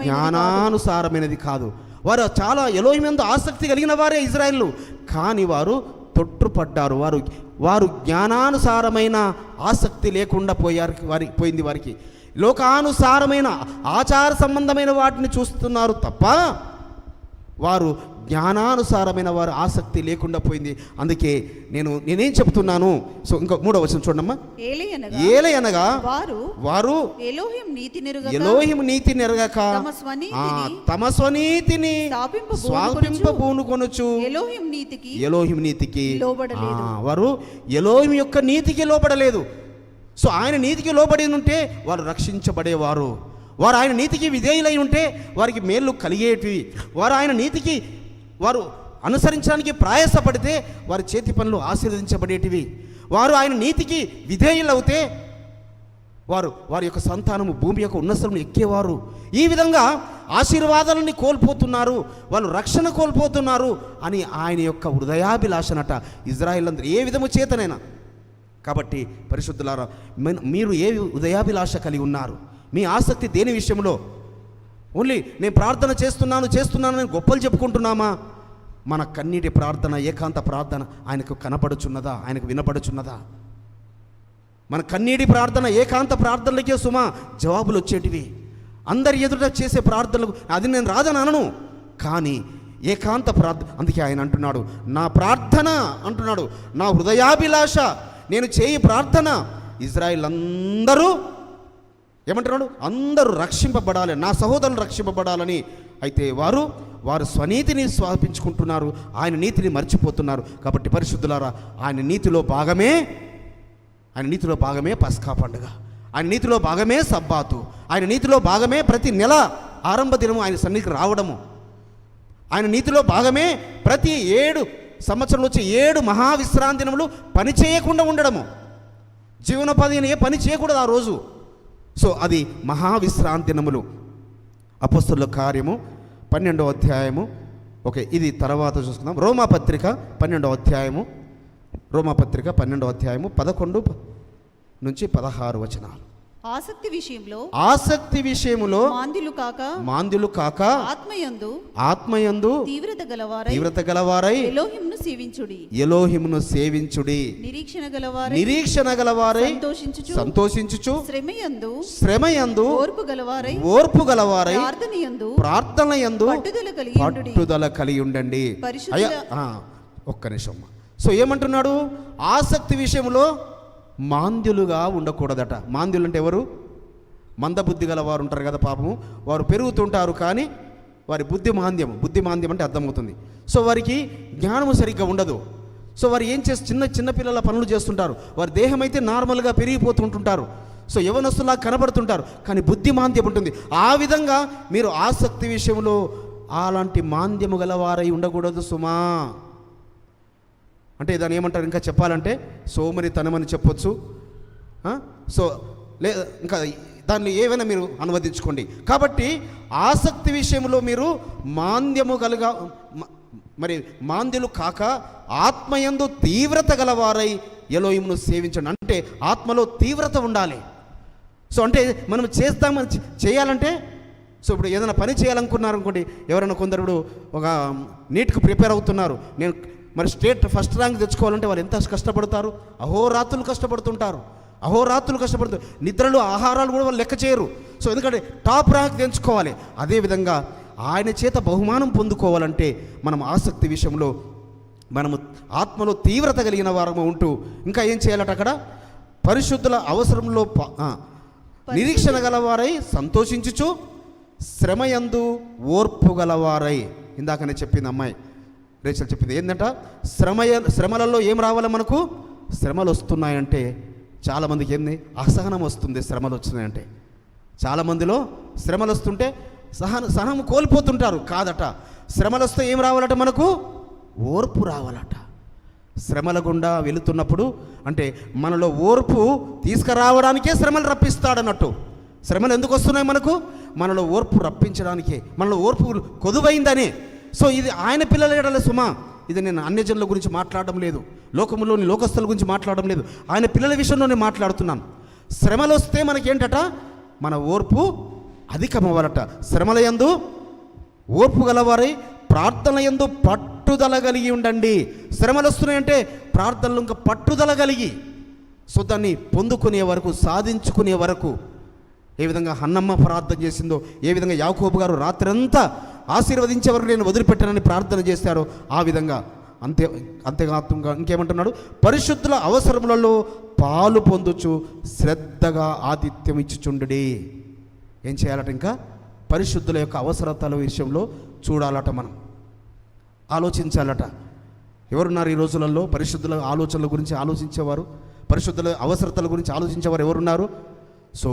జ్ఞానానుసారమైనది కాదు. వారు చాలా ఎలోహిము యందు ఆసక్తి కలిగిన వారే ఇజ్రాయేలు, కానీ వారు తొట్టుపడ్డారు. వారు జ్ఞానానుసారమైన ఆసక్తి లేకుండా పోయింది వారికి. లోకానుసారమైన ఆచార సంబంధమైన వాటిని చూస్తున్నారు తప్ప వారు జ్ఞానానుసారమైన వారు ఆసక్తి లేకుండా పోయింది. అందుకే నేనేం చెప్తున్నాను. సో ఇంకా 3వ వచనం చూడమ్మా. ఏలయనగా వారు ఎలోహిము నీతి నెరగక తమ స్వనీతిని స్థాపింపబూనుకొనుచు ఎలోహిము నీతికి వారు ఎలోహిము యొక్క నీతికి లోబడలేదు. సో ఆయన నీతికి లోబడి ఉంటే వారు రక్షించబడేవారు. వారు ఆయన నీతికి విధేయులై ఉంటే వారికి మేళ్ళు కలిగేటివి. వారు ఆయన నీతికి వారు అనుసరించడానికి ప్రయాసపడితే వారి చేతి పనులు ఆశీర్వదించబడేటివి. వారు ఆయన నీతికి విధేయులవుతే వారి యొక్క సంతానము భూమి యొక్క ఉన్నతలను ఎక్కేవారు. ఈ విధంగా ఆశీర్వాదాలని కోల్పోతున్నారు, వాళ్ళు రక్షణ కోల్పోతున్నారు అని ఆయన యొక్క హృదయాభిలాషనట ఇజ్రాయేల్ అందరూ ఏ విధము చేతనైనా. కాబట్టి పరిశుద్ధులారా, మీరు ఏ హృదయాభిలాష కలిగి ఉన్నారు? మీ ఆసక్తి దేని విషయంలో? ఓన్లీ నేను ప్రార్థన చేస్తున్నానని గొప్పలు చెప్పుకుంటున్నామా? మన కన్నీటి ప్రార్థన, ఏకాంత ప్రార్థన ఆయనకు కనపడుచున్నదా? ఆయనకు వినపడుచున్నదా? మన కన్నీటి ప్రార్థన, ఏకాంత ప్రార్థనలకే సుమా జవాబులు వచ్చేటివి. అందరి ఎదుట చేసే ప్రార్థనలకు అది నేను రాదని అనను, కానీ ఏకాంత ప్రార్థన. అందుకే ఆయన అంటున్నాడు, నా ప్రార్థన అంటున్నాడు, నా హృదయాభిలాష, నేను చేయి ప్రార్థన ఇజ్రాయిల్ అందరూ ఏమంటున్నాడు, అందరూ రక్షింపబడాలి, నా సహోదరులు రక్షింపబడాలని. అయితే వారు స్వనీతిని స్వాపించుకుంటున్నారు, ఆయన నీతిని మర్చిపోతున్నారు. కాబట్టి పరిశుద్ధులారా, ఆయన నీతిలో భాగమే పస్కా పండుగ, ఆయన నీతిలో భాగమే సబ్బాతు, ఆయన నీతిలో భాగమే ప్రతి నెల ఆరంభ దినము ఆయన సన్నిధికి రావడము, ఆయన నీతిలో భాగమే ప్రతి 7 సంవత్సరంలో వచ్చే 7 మహావిశ్రాంతి దినములు పని చేయకుండా ఉండడము. జీవనోపాధిని ఏ పని చేయకూడదు ఆ రోజు. సో అది మహావిశ్రాంతి దినములు. అపొస్తలుల కార్యము 12వ అధ్యాయము. ఓకే, ఇది తర్వాత చూసుకుందాం. రోమాపత్రిక 12వ అధ్యాయము 11 నుంచి 16 వచనాలు.
ఆసక్తి విషయములో మాంద్యులు కాక ఆత్మయందు తీవ్రత గలవారై ఎలోహిమును సేవించుడి. నిరీక్షణ గలవారై సంతోషించుచు శ్రమయందు ఓర్పు గలవారై ప్రార్థనయందు పట్టుదల కలిగి ఉండండి. ఒక్క నిమిషం. సో ఏమంటున్నాడు? ఆసక్తి విషయంలో మాంద్యులుగా ఉండకూడదట. మాంద్యులు అంటే ఎవరు? మందబుద్ధి గల వారు ఉంటారు కదా, పాపము, వారు పెరుగుతుంటారు కానీ వారి బుద్ధి మాంద్యం అంటే అర్థమవుతుంది. సో వారికి జ్ఞానము సరిగ్గా ఉండదు. సో వారు ఏం చేసి చిన్న పిల్లల పనులు చేస్తుంటారు. వారి దేహం అయితే నార్మల్గా పెరిగిపోతుంటుంటారు. సో యవనస్తులా కనబడుతుంటారు, కానీ బుద్ధి మాంద్యం ఉంటుంది. ఆ విధంగా మీరు ఆసక్తి విషయంలో అలాంటి మాంద్యము గలవారై ఉండకూడదు సుమా. అంటే దాన్ని ఏమంటారు, ఇంకా చెప్పాలంటే సోమరితనమని చెప్పొచ్చు. సో ఇంకా దాన్ని ఏవైనా మీరు అనువదించుకోండి. కాబట్టి ఆసక్తి విషయంలో మీరు మాంద్యులు కాక ఆత్మయందు తీవ్రత గలవారై ఎలోహిమును సేవించండి. అంటే ఆత్మలో తీవ్రత ఉండాలి. సో అంటే మనం చేయాలంటే, సో ఇప్పుడు ఏదైనా పని చేయాలనుకున్నారనుకోండి, ఎవరైనా కొందరు ఒక నీట్కి ప్రిపేర్ అవుతున్నారు, నేను మరి స్టేట్ ఫస్ట్ ర్యాంక్ తెచ్చుకోవాలంటే వాళ్ళు ఎంత కష్టపడతారు? అహోరాత్రులు కష్టపడుతుంటారు. నిద్రలు ఆహారాలు కూడా వాళ్ళు లెక్క చేయరు. సో ఎందుకంటే టాప్ ర్యాంక్ తెచ్చుకోవాలి. అదేవిధంగా ఆయన చేత బహుమానం పొందుకోవాలంటే మనం ఆసక్తి విషయంలో మనము ఆత్మలో తీవ్రత కలిగిన వారము ఉంటూ ఇంకా ఏం చేయాలట? అక్కడ పరిశుద్ధుల అవసరంలో నిరీక్షణ గలవారై సంతోషించుచు శ్రమయందు ఓర్పు గలవారై. ఇందాకనే చెప్పింది అమ్మాయి రేచల్ చెప్పింది ఏంటంట, శ్రమలలో ఏం రావాలి మనకు? శ్రమలు వస్తున్నాయంటే చాలామందికి ఏంది అసహనం వస్తుంది. శ్రమలు వచ్చినాయంటే చాలామందిలో శ్రమలు వస్తుంటే సహనం కోల్పోతుంటారు. కాదట, శ్రమలు వస్తే ఏం రావాలట? మనకు ఓర్పు రావాలట. శ్రమల గుండా వెళుతున్నప్పుడు అంటే మనలో ఓర్పు తీసుకురావడానికే శ్రమలు రప్పిస్తాడన్నట్టు. శ్రమలు ఎందుకు వస్తున్నాయి మనకు? మనలో ఓర్పు రప్పించడానికే, మనలో ఓర్పు కొదువైందని. సో ఇది ఆయన పిల్లల సుమా. ఇది నేను అన్యజనుల గురించి మాట్లాడడం లేదు, లోకములోని లోకస్తుల గురించి మాట్లాడడం లేదు, ఆయన పిల్లల విషయంలోనే మాట్లాడుతున్నాను. శ్రమలు వస్తే మనకేంటట? మన ఓర్పు అధికమవ్వాలట. శ్రమల యందు ఓర్పు గలవారై ప్రార్థన యందు పట్టుదల కలిగి ఉండండి. శ్రమలు వస్తున్నాయంటే ప్రార్థనలు ఇంకా పట్టుదల కలిగి, సో దాన్ని పొందుకునే వరకు, సాధించుకునే వరకు. ఏ విధంగా హన్నమ్మ ప్రార్థన చేసిందో, ఏ విధంగా యాకోబు గారు రాత్రంతా ఆశీర్వదించే వరకు నేను వదిలిపెట్టానని ప్రార్థన చేశారో ఆ విధంగా అంతేకాకుండా ఇంకేమంటున్నాడు? పరిశుద్ధుల అవసరములలో పాలు పొందుచు శ్రద్ధగా ఆతిథ్యం ఇచ్చుచుండుడి. ఏం చేయాలట? ఇంకా పరిశుద్ధుల యొక్క అవసరతల విషయంలో చూడాలట, మనం ఆలోచించాలట. ఎవరున్నారు ఈ రోజులలో పరిశుద్ధుల ఆలోచనల గురించి ఆలోచించేవారు? పరిశుద్ధుల అవసరతల గురించి ఆలోచించేవారు ఎవరున్నారు?
సో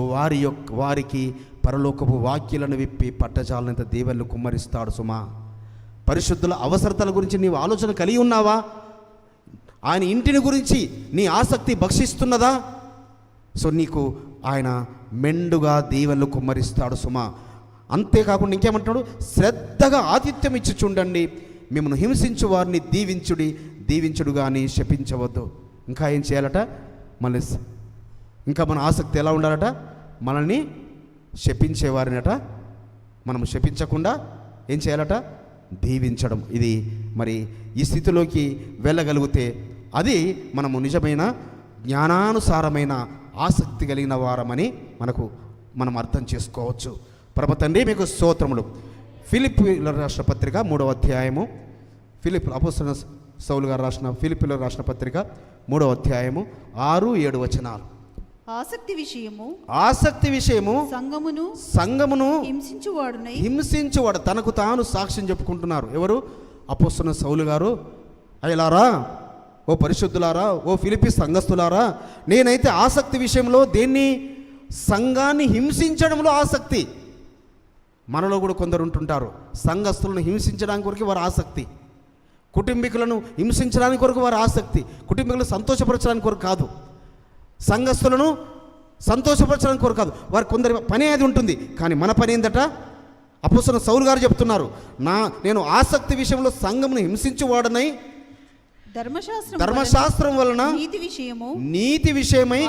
వారికి పరలోకపు వాక్యాలను విప్పి పట్టజాలనంత దీవెనలు కుమ్మరిస్తాడు సుమా. పరిశుద్ధుల అవసరతల గురించి నీవు ఆలోచన కలిగి ఉన్నావా? ఆయన ఇంటిని గురించి నీ ఆసక్తి భక్షిస్తున్నదా? సో నీకు ఆయన మెండుగా దీవెనలు కుమ్మరిస్తాడు సుమా. అంతేకాకుండా ఇంకేమంటున్నాడు? శ్రద్ధగా ఆతిథ్యం ఇచ్చి చూడండి, మిమ్మల్ని హింసించు వారిని దీవించుడు కానీ శపించవద్దు. ఇంకా ఏం చేయాలట? మళ్ళీ ఇంకా మన ఆసక్తి ఎలా ఉండాలట? మనల్ని శపించేవారినట మనం శపించకుండా ఏం చేయాలట? దీవించడం. ఇది మరి ఈ స్థితిలోకి వెళ్ళగలిగితే అది మనము నిజమైన జ్ఞానానుసారమైన ఆసక్తి కలిగిన వారమని మనం అర్థం చేసుకోవచ్చు. పరమ తండ్రి మీకు స్తోత్రములు. ఫిలిప్పీయుల రాసిన పత్రిక 3వ అధ్యాయము, అపోస్తలుడైన సౌలు గారు రాసిన ఫిలిప్పీయుల రాసిన పత్రిక 3వ అధ్యాయము 6-7 వచనాలు.
ఆసక్తి విషయము సంఘమును హింసించువాడు
తనకు తాను సాక్ష్యం చెప్పుకుంటున్నారు. ఎవరు? అపోస్తలుడైన సౌలు గారు. అయ్యలారా, ఓ పరిశుద్ధులారా, ఓ ఫిలిప్పీ సంఘస్థులారా, నేనైతే ఆసక్తి విషయంలో సంఘాన్ని హింసించడంలో ఆసక్తి. మనలో కూడా కొందరు ఉంటుంటారు, సంఘస్థులను హింసించడానికి కొరకు వారి ఆసక్తి, కుటుంబీకులను హింసించడానికి కొరకు వారి ఆసక్తి, కుటుంబీకులను సంతోషపరచడానికి కొరకు కాదు, సంఘస్థులను సంతోషపరచడానికి కొరకు కాదు. వారి కొందరి పని అది ఉంటుంది. కానీ మన పని ఏందట? అపోస్తలుడైన సౌలు గారు చెప్తున్నారు, నేను ఆసక్తి విషయంలో సంఘమును హింసించువాడనై ధర్మశాస్త్రం వలన నీతి విషయమై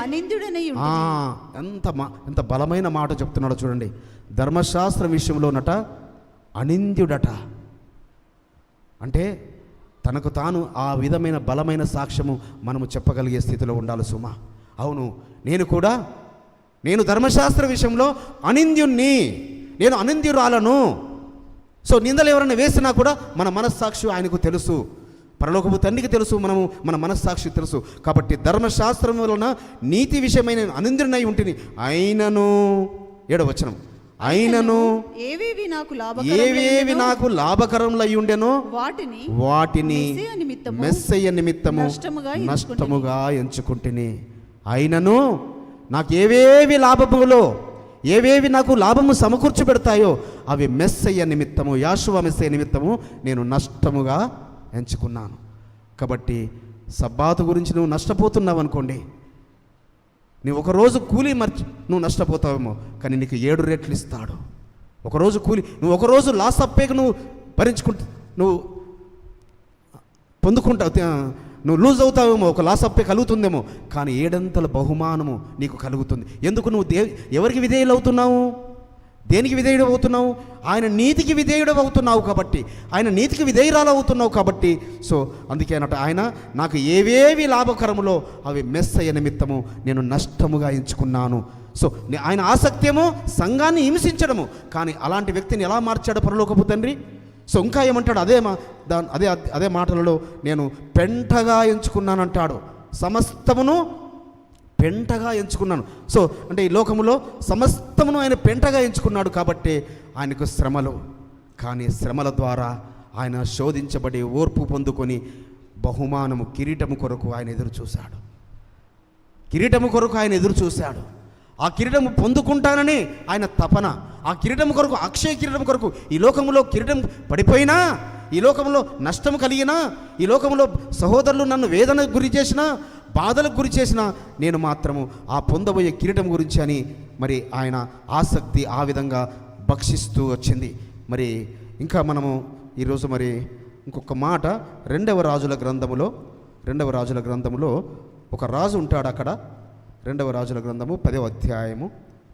ఎంత బలమైన మాట చెప్తున్నాడో చూడండి. ధర్మశాస్త్రం విషయంలోనట అనింద్యుడట. అంటే తనకు తాను ఆ విధమైన బలమైన సాక్ష్యము మనము చెప్పగలిగే స్థితిలో ఉండాలి సుమా. అవును, నేను ధర్మశాస్త్ర విషయంలో అనింద్యుణ్ణి, నేను అనింద్యురాలను. సో నిందలు ఎవరైనా వేసినా కూడా మన మనస్సాక్షి ఆయనకు తెలుసు, పరలోకపు తండ్రికి తెలుసు, మన మనస్సాక్షి తెలుసు. కాబట్టి ధర్మశాస్త్రం వలన నీతి విషయమైన నేను అనింద్యునై ఉంటిని, అయినను 7వ వచనం, అయినను
ఏవేవి
నాకు లాభకరములు అయి ఉండెనో వాటిని మెస్సయ్య నిమిత్తము నష్టముగా ఎంచుకుంటుని. అయినను నాకు ఏవేవి నాకు లాభము సమకూర్చి పెడతాయో అవి మెస్సయ్య నిమిత్తము, యాషువ మెస్సయ్య నిమిత్తము నేను నష్టముగా ఎంచుకున్నాను. కాబట్టి సబ్బాతు గురించి నువ్వు నష్టపోతున్నావు అనుకోండి, నువ్వు ఒకరోజు కూలి నువ్వు నష్టపోతావేమో, కానీ నీకు 7 రెట్లు ఇస్తాడు. ఒకరోజు కూలి, నువ్వు ఒకరోజు లాస్ అప్పేకి నువ్వు నువ్వు పొందుకుంటావు, నువ్వు లూజ్ అవుతావేమో, ఒక లాస్ అప్పే కలుగుతుందేమో, కానీ 7 అంతల బహుమానము నీకు కలుగుతుంది. ఎందుకు? నువ్వు ఎవరికి విధేయులు అవుతున్నావు? దేనికి విధేయుడు అవుతున్నావు? ఆయన నీతికి విధేయుడు అవుతున్నావు కాబట్టి, ఆయన నీతికి విధేయురాలు అవుతున్నావు కాబట్టి. సో అందుకే అన్నట్టు ఆయన నాకు ఏవేవి లాభకరములో అవి మెస్సయ్య నిమిత్తము నేను నష్టముగా ఎంచుకున్నాను. సో ఆయన ఆసక్త్యము సంఘాన్ని హింసించడము, కానీ అలాంటి వ్యక్తిని ఎలా మార్చాడు పరలోకపు తండ్రి? సో ఇంకా ఏమంటాడు? అదే మాటలలో నేను పెంటగా ఎంచుకున్నానంటాడు. సమస్తమును పెంటగా ఎంచుకున్నాను. సో అంటే ఈ లోకములో సమస్తమును ఆయన పెంటగా ఎంచుకున్నాడు కాబట్టి ఆయనకు శ్రమలు, కానీ శ్రమల ద్వారా ఆయన శోధించబడి ఓర్పు పొందుకొని బహుమానము కిరీటము కొరకు ఆయన ఎదురు చూశాడు. ఆ కిరీటము పొందుకుంటానని ఆయన తపన. ఆ కిరీటము కొరకు, అక్షయ కిరీటం కొరకు, ఈ లోకములో కిరీటం పడిపోయినా, ఈ లోకంలో నష్టం కలిగినా, ఈ లోకంలో సహోదరులు నన్ను వేదనకు గురి చేసినా, బాధలకు గురి చేసినా, నేను మాత్రము ఆ పొందబోయే కిరీటం గురించి అని మరి ఆయన ఆసక్తి ఆ విధంగా భక్షిస్తూ వచ్చింది. మరి ఇంకా మనము ఈరోజు మరి ఇంకొక మాట, 2వ రాజుల గ్రంథములో ఒక రాజు ఉంటాడు. అక్కడ 2వ రాజుల గ్రంథము 10వ అధ్యాయము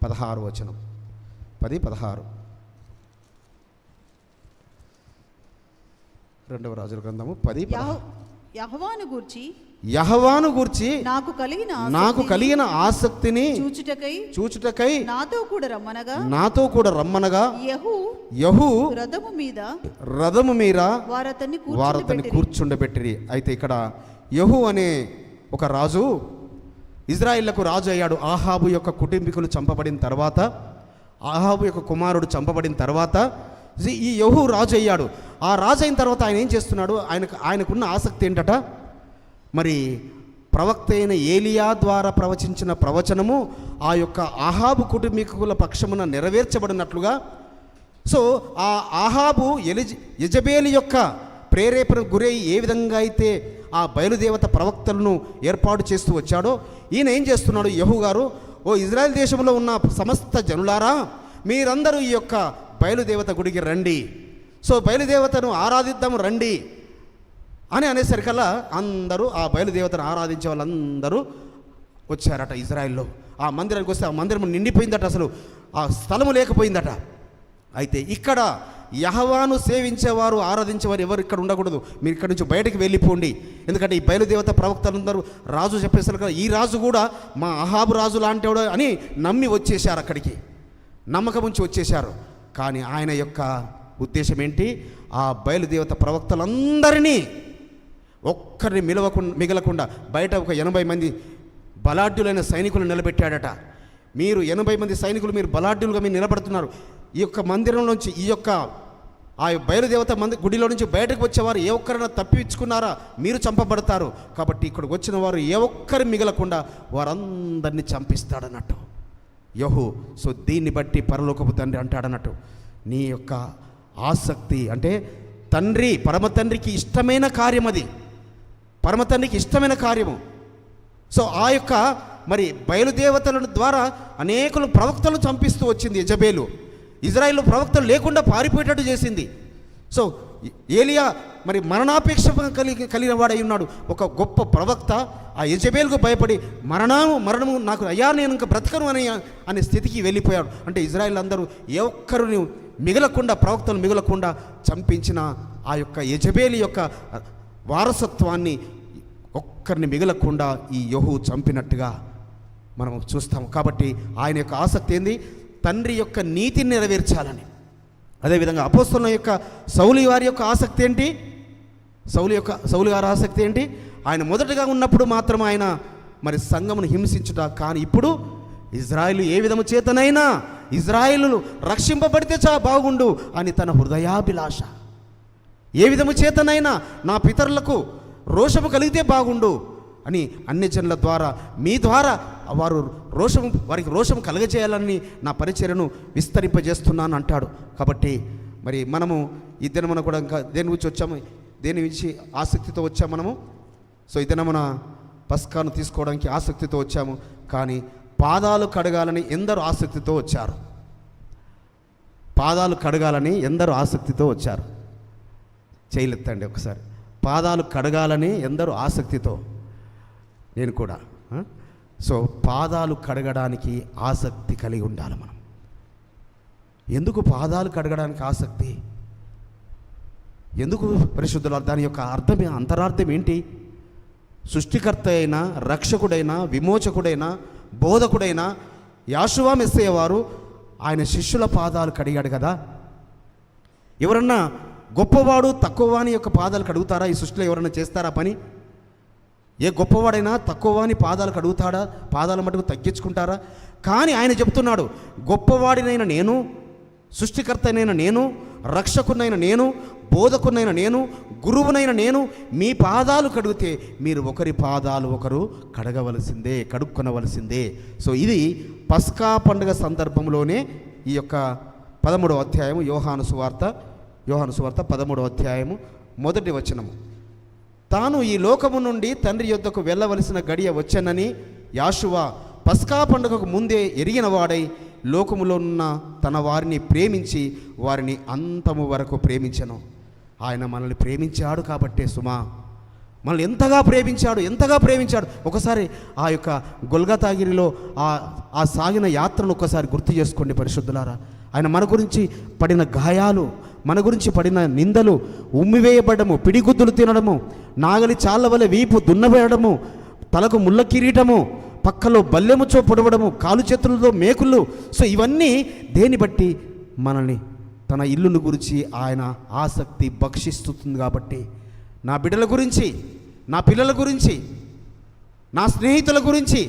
16వ వచనం, 10-16. 2వ రాజుల గ్రంథము 10-16. యెహోవాను గూర్చి నాకు కలిగిన ఆసక్తిని చూచుటకై నాతో కూడా రమ్మనగా యెహూ రథము మీద వారతన్ని కూర్చుండబెట్టిరి. అయితే ఇక్కడ యెహూ అనే ఒక రాజు ఇజ్రాయిళ్లకు రాజు అయ్యాడు. ఆహాబు యొక్క కుటుంబీకులు చంపబడిన తర్వాత, ఆహాబు యొక్క కుమారుడు చంపబడిన తర్వాత ఈ యెహూ రాజు అయ్యాడు. ఆ రాజు అయిన తర్వాత ఆయన ఏం చేస్తున్నాడు? ఆయనకున్న ఆసక్తి ఏంటట? మరి ప్రవక్త అయిన ఏలియా ద్వారా ప్రవచించిన ప్రవచనము ఆ యొక్క ఆహాబు కుటుంబీకుల పక్షమున నెరవేర్చబడినట్లుగా, సో ఆ ఆహాబు యెజబేలు యొక్క ప్రేరేపణ గురై ఏ విధంగా అయితే ఆ బయలుదేవత ప్రవక్తలను ఏర్పాటు చేస్తూ వచ్చాడో, ఈయన ఏం చేస్తున్నాడు యెహూ గారు, ఓ ఇజ్రాయెల్ దేశంలో ఉన్న సమస్త జనులారా, మీరందరూ ఈ యొక్క బయలుదేవత గుడికి రండి, సో బయలుదేవతను ఆరాధిద్దాం రండి అని అనేసరికల్లా అందరూ ఆ బయలుదేవతను ఆరాధించే వాళ్ళందరూ వచ్చారట ఇజ్రాయెల్లో. ఆ మందిరానికి వస్తే ఆ మందిరం నిండిపోయిందట, అసలు ఆ స్థలము లేకపోయిందట. అయితే ఇక్కడ యెహోవాను సేవించేవారు ఆరాధించేవారు ఎవరు ఇక్కడ ఉండకూడదు, మీరు ఇక్కడ నుంచి బయటకు వెళ్ళిపోండి, ఎందుకంటే ఈ బయలుదేవత ప్రవక్తలందరూ రాజు చెప్పేసరికి కదా, ఈ రాజు కూడా మా అహాబు రాజు లాంటివాడు అని నమ్మి వచ్చేశారు, అక్కడికి నమ్మకం ఉంచి వచ్చేశారు. కానీ ఆయన యొక్క ఉద్దేశం ఏంటి, ఆ బయలుదేవత ప్రవక్తలందరినీ ఒక్కరిని మిగలకుండా బయట ఒక 80 మంది బలాఢ్యులైన సైనికులను నిలబెట్టాడట. మీరు 80 మంది సైనికులు, మీరు బలాఢ్యులుగా మీరు నిలబడుతున్నారు, ఈ యొక్క మందిరంలోంచి ఈ యొక్క ఆ బయలుదేవత గుడిలో నుంచి బయటకు వచ్చేవారు ఏ ఒక్కరైనా తప్పించుకున్నారా మీరు చంపబడతారు, కాబట్టి ఇక్కడికి వచ్చిన వారు ఏ ఒక్కరు మిగలకుండా వారందరినీ చంపిస్తాడన్నట్టు యెహూ. సో దీన్ని బట్టి పరలోకపు తండ్రి అంటాడన్నట్టు, నీ యొక్క ఆసక్తి అంటే తండ్రి పరమ తండ్రికి ఇష్టమైన కార్యం, అది పరమ తండ్రికి ఇష్టమైన కార్యము. సో ఆ యొక్క మరి బయలుదేవతల ద్వారా అనేకులు ప్రవక్తలు చంపిస్తూ వచ్చింది యెజబేలు. ఇజ్రాయెల్లో ప్రవక్తలు లేకుండా పారిపోయేటట్టు చేసింది. సో ఏలియా మరి మరణాపేక్ష కలిగిన వాడై ఉన్నాడు, ఒక గొప్ప ప్రవక్త. ఆ యెజబేలుకు భయపడి మరణము నాకు అయ్యా నేను ఇంకా బ్రతకను అనే స్థితికి వెళ్ళిపోయాడు. అంటే ఇజ్రాయెల్ అందరూ ఏ ఒక్కరిని మిగలకుండా, ప్రవక్తలు మిగలకుండా చంపించిన ఆ యొక్క యెజబేలు యొక్క వారసత్వాన్ని ఒక్కరిని మిగలకుండా ఈ యెహూ చంపినట్టుగా మనం చూస్తాము. కాబట్టి ఆయన యొక్క ఆసక్తి ఏంది, తండ్రి యొక్క నీతిని నెరవేర్చాలని. అదేవిధంగా అపోస్తలుల యొక్క సౌలు వారి యొక్క ఆసక్తి ఏంటి, సౌలు గారి ఆసక్తి ఏంటి, ఆయన మొదటగా ఉన్నప్పుడు మాత్రం ఆయన మరి సంఘమును హింసించుట, కానీ ఇప్పుడు ఇజ్రాయిలు ఏ విధము చేతనైనా ఇజ్రాయిలు రక్షింపబడితే బాగుండు అని తన హృదయాభిలాష. ఏ విధము చేతనైనా నా పితరులకు రోషము కలిగితే బాగుండు అని అన్ని జనుల ద్వారా మీ ద్వారా వారికి రోషము కలగజేయాలని నా పరిచర్యను విస్తరింపజేస్తున్నాను అంటాడు. కాబట్టి మరి మనము ఈ దినమున కూడా ఇంకా దేని గురించి వచ్చాము, దేని గురించి ఆసక్తితో వచ్చాము మనము. సో ఈ దినమున పస్కాను తీసుకోవడానికి ఆసక్తితో వచ్చాము, కానీ పాదాలు కడగాలని ఎందరో ఆసక్తితో వచ్చారు. పాదాలు కడగాలని ఎందరో ఆసక్తితో వచ్చారు. చేయలెత్తండి ఒకసారి. పాదాలు కడగాలని ఎందరో ఆసక్తితో, నేను కూడా. సో పాదాలు కడగడానికి ఆసక్తి కలిగి ఉండాలి మనం. ఎందుకు పాదాలు కడగడానికి ఆసక్తి, ఎందుకు పరిశుద్ధులు? దాని యొక్క అర్థం, అంతరార్థం ఏంటి? సృష్టికర్త అయిన, రక్షకుడైన, విమోచకుడైన, బోధకుడైన యాషువా మెస్సయ్య వారు ఆయన శిష్యుల పాదాలు కడిగాడు కదా. ఎవరన్నా గొప్పవాడు తక్కువవాని యొక్క పాదాలు కడుగుతారా? ఈ సృష్టిలో ఎవరన్నా చేస్తారా పని? ఏ గొప్పవాడైనా తక్కువవాని పాదాలు కడుగుతాడా? పాదాల మటుకు తగ్గించుకుంటారా? కానీ ఆయన చెప్తున్నాడు, గొప్పవాడినైన నేను, సృష్టికర్తనైన నేను, రక్షకునైన నేను, బోధకునైన నేను, గురువునైన నేను మీ పాదాలు కడిగితే మీరు ఒకరి పాదాలు ఒకరు కడుక్కొనవలసిందే. సో ఇది పస్కా పండుగ సందర్భంలోనే ఈ యొక్క 13వ అధ్యాయము యోహాను సువార్త 13వ అధ్యాయము 1వ వచనము, తాను ఈ లోకము నుండి తండ్రి యొద్దకు వెళ్ళవలసిన గడియ వచ్చనని యాషువా పస్కా పండుగకు ముందే ఎరిగిన వాడై లోకములో ఉన్న తన వారిని ప్రేమించి వారిని అంతము వరకు ప్రేమించెను. ఆయన మనల్ని ప్రేమించాడు కాబట్టే సుమా, మనల్ని ఎంతగా ప్రేమించాడు. ఒకసారి ఆ యొక్క గొల్గతాగిరిలో ఆ సాగిన యాత్రను ఒకసారి గుర్తు చేసుకోండి పరిశుద్ధులారా. ఆయన మన గురించి పడిన గాయాలు, మన గురించి పడిన నిందలు, ఉమ్మివేయబడము, పిడిగుద్దులు తినడము, నాగలి చాళ్ళ వలె వీపు దున్నవేయడము, తలకు ముళ్ళ కిరీటము, పక్కలో బల్లెముచో పొడవడము, కాలు చేతులతో మేకులు. సో ఇవన్నీ దేని బట్టి? మనల్ని తన ఇల్లును గురించి ఆయన ఆసక్తి భక్షిస్తుంది కాబట్టి, నా బిడ్డల గురించి, నా పిల్లల గురించి, నా స్నేహితుల గురించి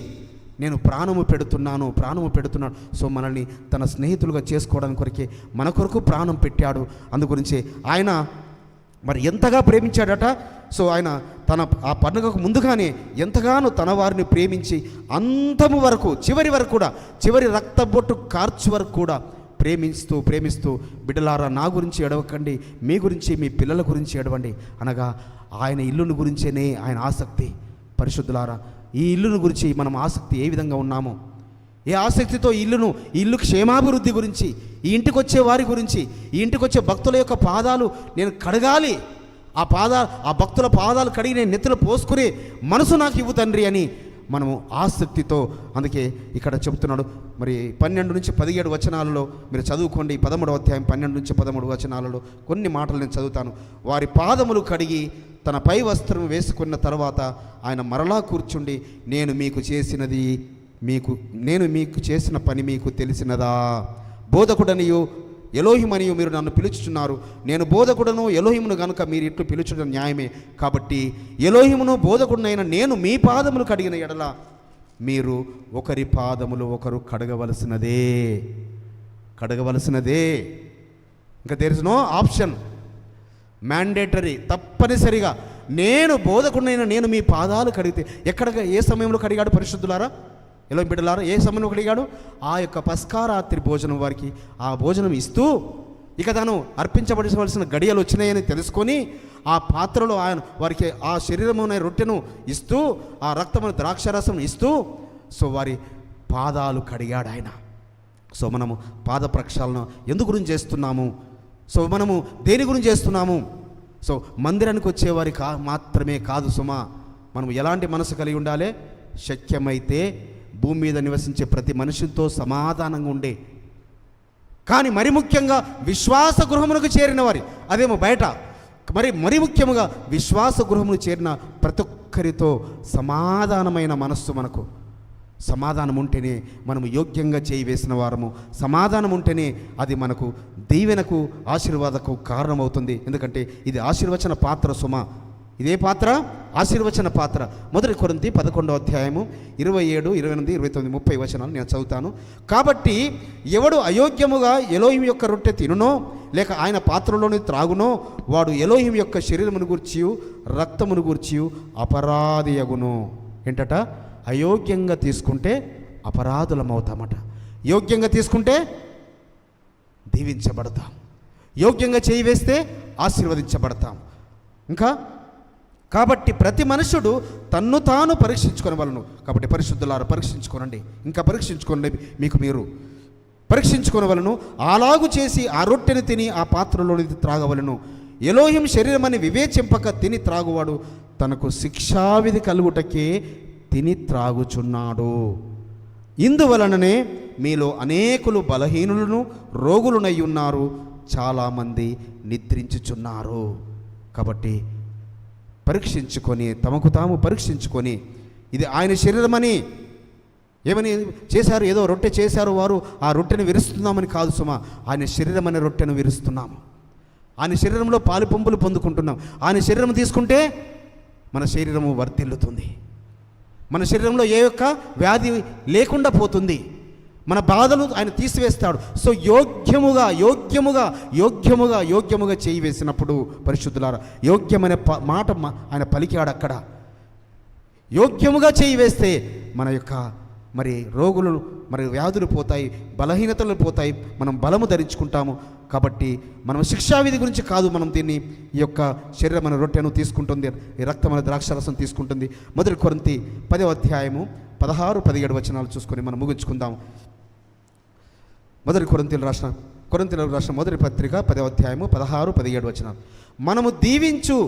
నేను ప్రాణము పెడుతున్నాను. సో మనల్ని తన స్నేహితులుగా చేసుకోవడానికి కొరకే మన కొరకు ప్రాణం పెట్టాడు. అందుగురించి ఆయన మరి ఎంతగా ప్రేమించాడట. సో ఆయన తన ఆ పండుగకు ముందుగానే ఎంతగానో తన వారిని ప్రేమించి అంతము వరకు చివరి వరకు కూడా, చివరి రక్తబొట్టు కార్చు వరకు కూడా ప్రేమిస్తూ బిడ్డలారా నా గురించి ఎడవకండి, మీ గురించి మీ పిల్లల గురించి ఎడవండి అనగా ఆయన ఇల్లుని గురించేనే ఆయన ఆసక్తి. పరిశుద్ధులారా, ఈ ఇల్లును గురించి మనం ఆసక్తి ఏ విధంగా ఉన్నామో, ఏ ఆసక్తితో ఈ ఇల్లు క్షేమాభివృద్ధి గురించి, ఈ ఇంటికి వచ్చే వారి గురించి, ఈ ఇంటికి వచ్చే భక్తుల యొక్క పాదాలు నేను కడగాలి, ఆ భక్తుల పాదాలు కడిగి నేను నెత్తిలో పోసుకునే మనసు నాకు ఇవ్వు తండ్రి అని మనము ఆసక్తితో, అందుకే ఇక్కడ చెబుతున్నాడు. మరి 12 నుంచి 17 వచనాలలో మీరు చదువుకోండి. 13వ అధ్యాయం 12 నుంచి 13 వచనాలలో కొన్ని మాటలు నేను చదువుతాను. వారి పాదములు కడిగి తన పై వస్త్రం వేసుకున్న తర్వాత ఆయన మరలా కూర్చుండి, నేను మీకు చేసిన పని మీకు తెలిసినదా? బోధకుడనియు ఎలోహిమనియు మీరు నన్ను పిలుచుచున్నారు. నేను బోధకుడను ఎలోహిమును గనుక మీరు ఇట్లు పిలుచుట న్యాయమే. కాబట్టి ఎలోహిమును బోధకుడినైన నేను మీ పాదములు కడిగిన ఎడల మీరు ఒకరి పాదములు ఒకరు కడగవలసినదే. ఇంకా there is no option, mandatory, తప్పనిసరిగా నేను బోధకుడినైన నేను మీ పాదాలు కడిగితే. ఏ సమయంలో కడిగాడు పరిశుద్ధులారా, ఎలా బిడ్డలారా? ఏ సమయంలో కడిగాడు? ఆ యొక్క పస్కారాత్రి భోజనం వారికి ఆ భోజనం ఇస్తూ, ఇక తాను అర్పించబడవలసిన గడియలు వచ్చినాయని తెలుసుకొని ఆ పాత్రలో ఆయన వారికి ఆ శరీరమున రొట్టెను ఇస్తూ, ఆ రక్తమున ద్రాక్షరసం ఇస్తూ, సో వారి పాదాలు కడిగాడు ఆయన. సో మనము పాద ప్రక్షాళన ఎందు గురించి చేస్తున్నాము? సో మనము దేని గురించి చేస్తున్నాము? సో మందిరానికి వచ్చేవారి మాత్రమే కాదు సుమా, మనం ఎలాంటి మనసు కలిగి ఉండాలి? శక్యమైతే భూమి మీద నివసించే ప్రతి మనిషితో సమాధానంగా ఉండే, కానీ మరి ముఖ్యంగా విశ్వాస గృహమునకు చేరిన వారి, అదేమో బయట, మరి ముఖ్యంగా విశ్వాస గృహమును చేరిన ప్రతి ఒక్కరితో సమాధానమైన మనస్సు, మనకు సమాధానం ఉంటేనే మనము యోగ్యంగా చేయి వేసిన వారము, సమాధానం ఉంటేనే అది మనకు దీవెనకు ఆశీర్వాదకు కారణమవుతుంది. ఎందుకంటే ఇది ఆశీర్వచన పాత్ర సుమ. ఇదే పాత్ర ఆశీర్వచన పాత్ర. 1 కొరింథీ 11వ అధ్యాయము 27, 28, 29, 30 వచనాలు నేను చదువుతాను. కాబట్టి ఎవడు అయోగ్యముగా ఎలోహిం యొక్క రొట్టె తినునో లేక ఆయన పాత్రలోని త్రాగునో వాడు ఎలోహిం యొక్క శరీరమును గూర్చి రక్తమును గూర్చి అపరాధియగును. ఏంటట? అయోగ్యంగా తీసుకుంటే అపరాధులమవుతామట, యోగ్యంగా తీసుకుంటే దీవించబడతాం, యోగ్యంగా చేయి వేస్తే ఆశీర్వదించబడతాం. ఇంకా కాబట్టి ప్రతి మనుషుడు తన్ను తాను పరీక్షించుకొనవలను. కాబట్టి పరిశుద్ధులారా పరీక్షించుకోనండి, ఇంకా పరీక్షించుకోండి, మీకు మీరు పరీక్షించుకొనవలను. అలాగు చేసి ఆ రొట్టెని తిని ఆ పాత్రలోని త్రాగవలను. ఎలోహిం శరీరమని వివేచింపక తిని త్రాగువాడు తనకు శిక్షావిధి కలుగుటకే తిని త్రాగుచున్నాడు. ఇందువలననే మీలో అనేకులు బలహీనులను రోగులునై ఉన్నారు, చాలామంది నిద్రించుచున్నారు. కాబట్టి పరీక్షించుకొని, తమకు తాము పరీక్షించుకొని, ఇది ఆయన శరీరమని ఏమని చేశారు, ఏదో రొట్టె చేశారు వారు, ఆ రొట్టెను విరుస్తున్నామని కాదు సుమా, ఆయన శరీరం అనే రొట్టెను విరుస్తున్నాము. ఆయన శరీరంలో పాలు పంపులు పొందుకుంటున్నాం. ఆయన శరీరం తీసుకుంటే మన శరీరము వర్ధిల్లుతుంది, మన శరీరంలో ఏ యొక్క వ్యాధి లేకుండా పోతుంది, మన బాధలు ఆయన తీసివేస్తాడు. సో యోగ్యముగా చేయి వేసినప్పుడు పరిశుద్ధులారా, యోగ్యమైన మాట ఆయన పలికాడు. అక్కడ యోగ్యముగా చేయి వేస్తే మన యొక్క మరి రోగులు, మరి వ్యాధులు పోతాయి, బలహీనతలు పోతాయి, మనం బలము ధరించుకుంటాము. కాబట్టి మనం శిక్షావిధి గురించి కాదు, మనం దీన్ని ఈ యొక్క శరీరం అనే రొట్టెను తీసుకుంటుంది, ఈ రక్తం అనే ద్రాక్షరసం తీసుకుంటుంది. 1 కొరింథీ 10వ అధ్యాయము 16, 17 వచనాలు చూసుకొని మనం ముగించుకుందాం. 1 కొరింథీయులకు రాసిన మొదటి పత్రిక 10వ అధ్యాయము 16, 17 వచనాలు. మనము దీవించు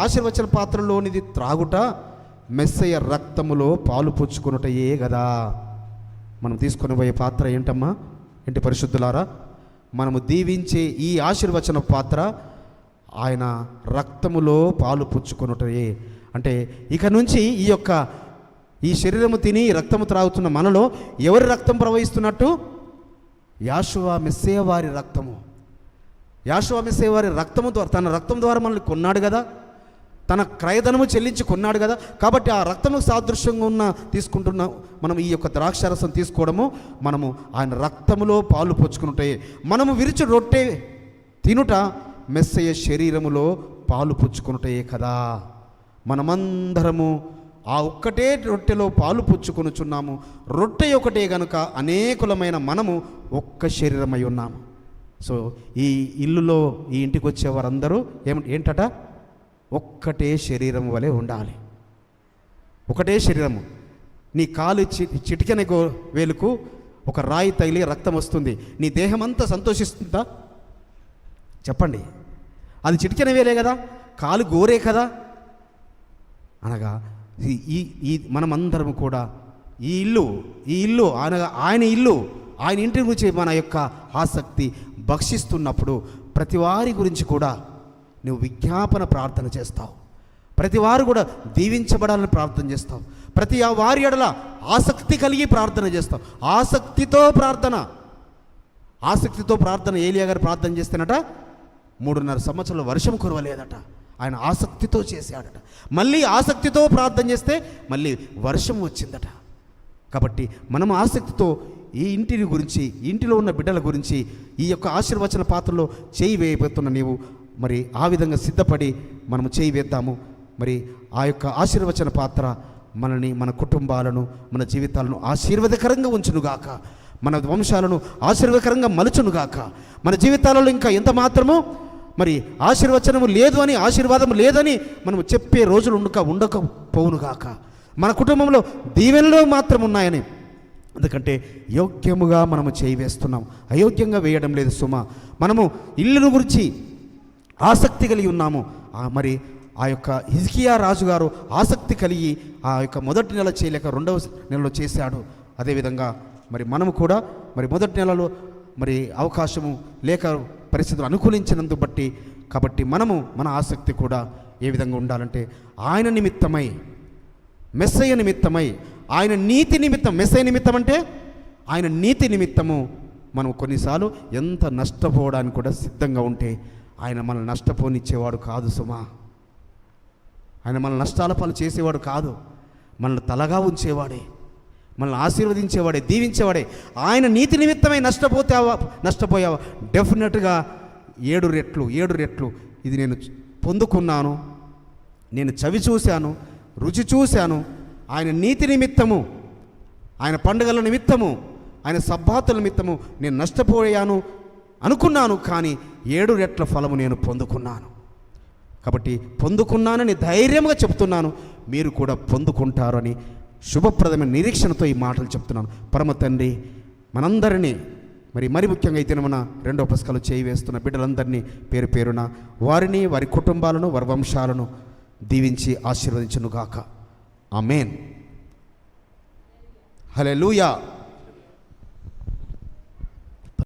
ఆశీర్వచన పాత్రలోనిది త్రాగుట మెస్సయ్య రక్తములో పాలు పుచ్చుకొనుటయే కదా. మనం తీసుకొని పోయే పాత్ర ఏంటమ్మా? ఏంటి పరిశుద్ధులారా? మనము దీవించే ఈ ఆశీర్వచన పాత్ర ఆయన రక్తములో పాలు పుచ్చుకొనుటయే. అంటే ఇక నుంచి ఈ శరీరము తిని రక్తము త్రాగుతున్న మనలో ఎవరి రక్తం ప్రవహిస్తున్నట్టు? యాషువా మెస్సయ్య వారి రక్తము. యాషువా మెస్సయ్య వారి రక్తము ద్వారా, తన రక్తం ద్వారా మనల్ని కొన్నాడు కదా, తన క్రయధనము చెల్లించి కొన్నాడు కదా. కాబట్టి ఆ రక్తము సాదృశ్యంగా తీసుకుంటున్న మనం ఈ యొక్క ద్రాక్షరసం తీసుకోవడము, మనము ఆయన రక్తములో పాలు పుచ్చుకున్నట్టే. మనము విరిచి రొట్టె తినుట మెస్సయ్య శరీరములో పాలు పుచ్చుకొనుటయే కదా. మనమందరము ఆ ఒక్కటే రొట్టెలో పాలు పుచ్చుకొనుచున్నాము. రొట్టె ఒకటే గనుక అనేకులమైన మనము ఒక్క శరీరమై ఉన్నాము. సో ఈ ఇల్లులో ఈ ఇంటికి వచ్చేవారందరూ ఏంటట, ఒక్కటే శరీరం వలె ఉండాలి. ఒకటే శరీరము. నీ కాలు చిటికెన వేలుకు ఒక రాయి తగిలి రక్తం వస్తుంది, నీ దేహం అంతా సంతోషిస్తుందా చెప్పండి? అది చిటికెన వేలే కదా, కాలు గోరే కదా. అనగా ఈ మనమందరం కూడా ఈ ఇల్లు ఆయన ఇల్లు, ఆయన ఇంటి గురించి మన యొక్క ఆసక్తి భక్షిస్తున్నప్పుడు ప్రతి వారి గురించి కూడా నువ్వు విజ్ఞాపన ప్రార్థన చేస్తావు. ప్రతి వారు కూడా దీవించబడాలని ప్రార్థన చేస్తావు. ప్రతి వారి ఎడల ఆసక్తి కలిగి ప్రార్థన చేస్తావు. ఆసక్తితో ప్రార్థన ఏలియా గారు ప్రార్థన చేస్తేనట 3.5 సంవత్సరాలు వర్షం కురవలేదట. ఆయన ఆసక్తితో చేశాడట. మళ్ళీ ఆసక్తితో ప్రార్థన చేస్తే మళ్ళీ వర్షం వచ్చిందట. కాబట్టి మనం ఆసక్తితో ఈ ఇంటిని గురించి, ఇంటిలో ఉన్న బిడ్డల గురించి, ఈ యొక్క ఆశీర్వచన పాత్రలో చేయి వేయబోతున్న నీవు మరి ఆ విధంగా సిద్ధపడి మనము చేయి వేద్దాము. మరి ఆ యొక్క ఆశీర్వచన పాత్ర మనని, మన కుటుంబాలను, మన జీవితాలను ఆశీర్వాదకరంగా ఉంచునుగాక. మన వంశాలను ఆశీర్వాదకరంగా మలుచునుగాక. మన జీవితాలలో ఇంకా ఎంత మాత్రమో మరి ఆశీర్వచనము లేదు అని, ఆశీర్వాదము లేదని మనం చెప్పే రోజులు ఉండకపోవునుగాక. మన కుటుంబంలో దీవెనలు మాత్రం ఉన్నాయని, ఎందుకంటే యోగ్యముగా మనము చేయి వేస్తున్నాం, అయోగ్యంగా వేయడం లేదు సుమా. మనము ఇల్లును గురించి ఆసక్తి కలిగి ఉన్నాము. మరి ఆ యొక్క హిజ్కియా రాజుగారు ఆసక్తి కలిగి ఆ యొక్క మొదటి నెల చేయలేక 2వ నెలలో చేశాడు. అదేవిధంగా మరి మనము కూడా మరి మొదటి నెలలో మరి అవకాశము లేక పరిస్థితులు అనుకూలించినందు బట్టి, కాబట్టి మనము మన ఆసక్తి కూడా ఏ విధంగా ఉండాలంటే ఆయన నిమిత్తమై, మెస్సయ్య నిమిత్తమై, ఆయన నీతి నిమిత్తం. మెస్సయ్య నిమిత్తం అంటే ఆయన నీతి నిమిత్తము మనం కొన్నిసార్లు ఎంత నష్టపోవడానికి కూడా సిద్ధంగా ఉంటే ఆయన మనల్ని నష్టపోనిచ్చేవాడు కాదు సుమా. ఆయన మనల్ని నష్టాల పాలు చేసేవాడు కాదు, మనల్ని తలగా ఉంచేవాడే, మనల్ని ఆశీర్వదించేవాడే, దీవించేవాడే. ఆయన నీతి నిమిత్తమై నష్టపోయావా డెఫినెట్గా 7 రెట్లు ఇది నేను పొందుకున్నాను, నేను చవి చూశాను, రుచి చూశాను. ఆయన నీతి నిమిత్తము, ఆయన పండుగల నిమిత్తము, ఆయన సబ్బాతుల నిమిత్తము నేను నష్టపోయాను అనుకున్నాను, కానీ 7 రెట్ల ఫలము నేను పొందుకున్నాను. కాబట్టి పొందుకున్నానని ధైర్యంగా చెప్తున్నాను, మీరు కూడా పొందుకుంటారని శుభప్రదమైన నిరీక్షణతో ఈ మాటలు చెప్తున్నాను. పరమ తండ్రి మనందరినీ మరి ముఖ్యంగా అయితే మన 2వ పస్కాలో చేయి వేస్తున్న బిడ్డలందరినీ పేరు పేరున వారిని, వారి కుటుంబాలను, వారి వంశాలను దీవించి ఆశీర్వదించునుగాక. ఆమేన్. హల్లెలూయా.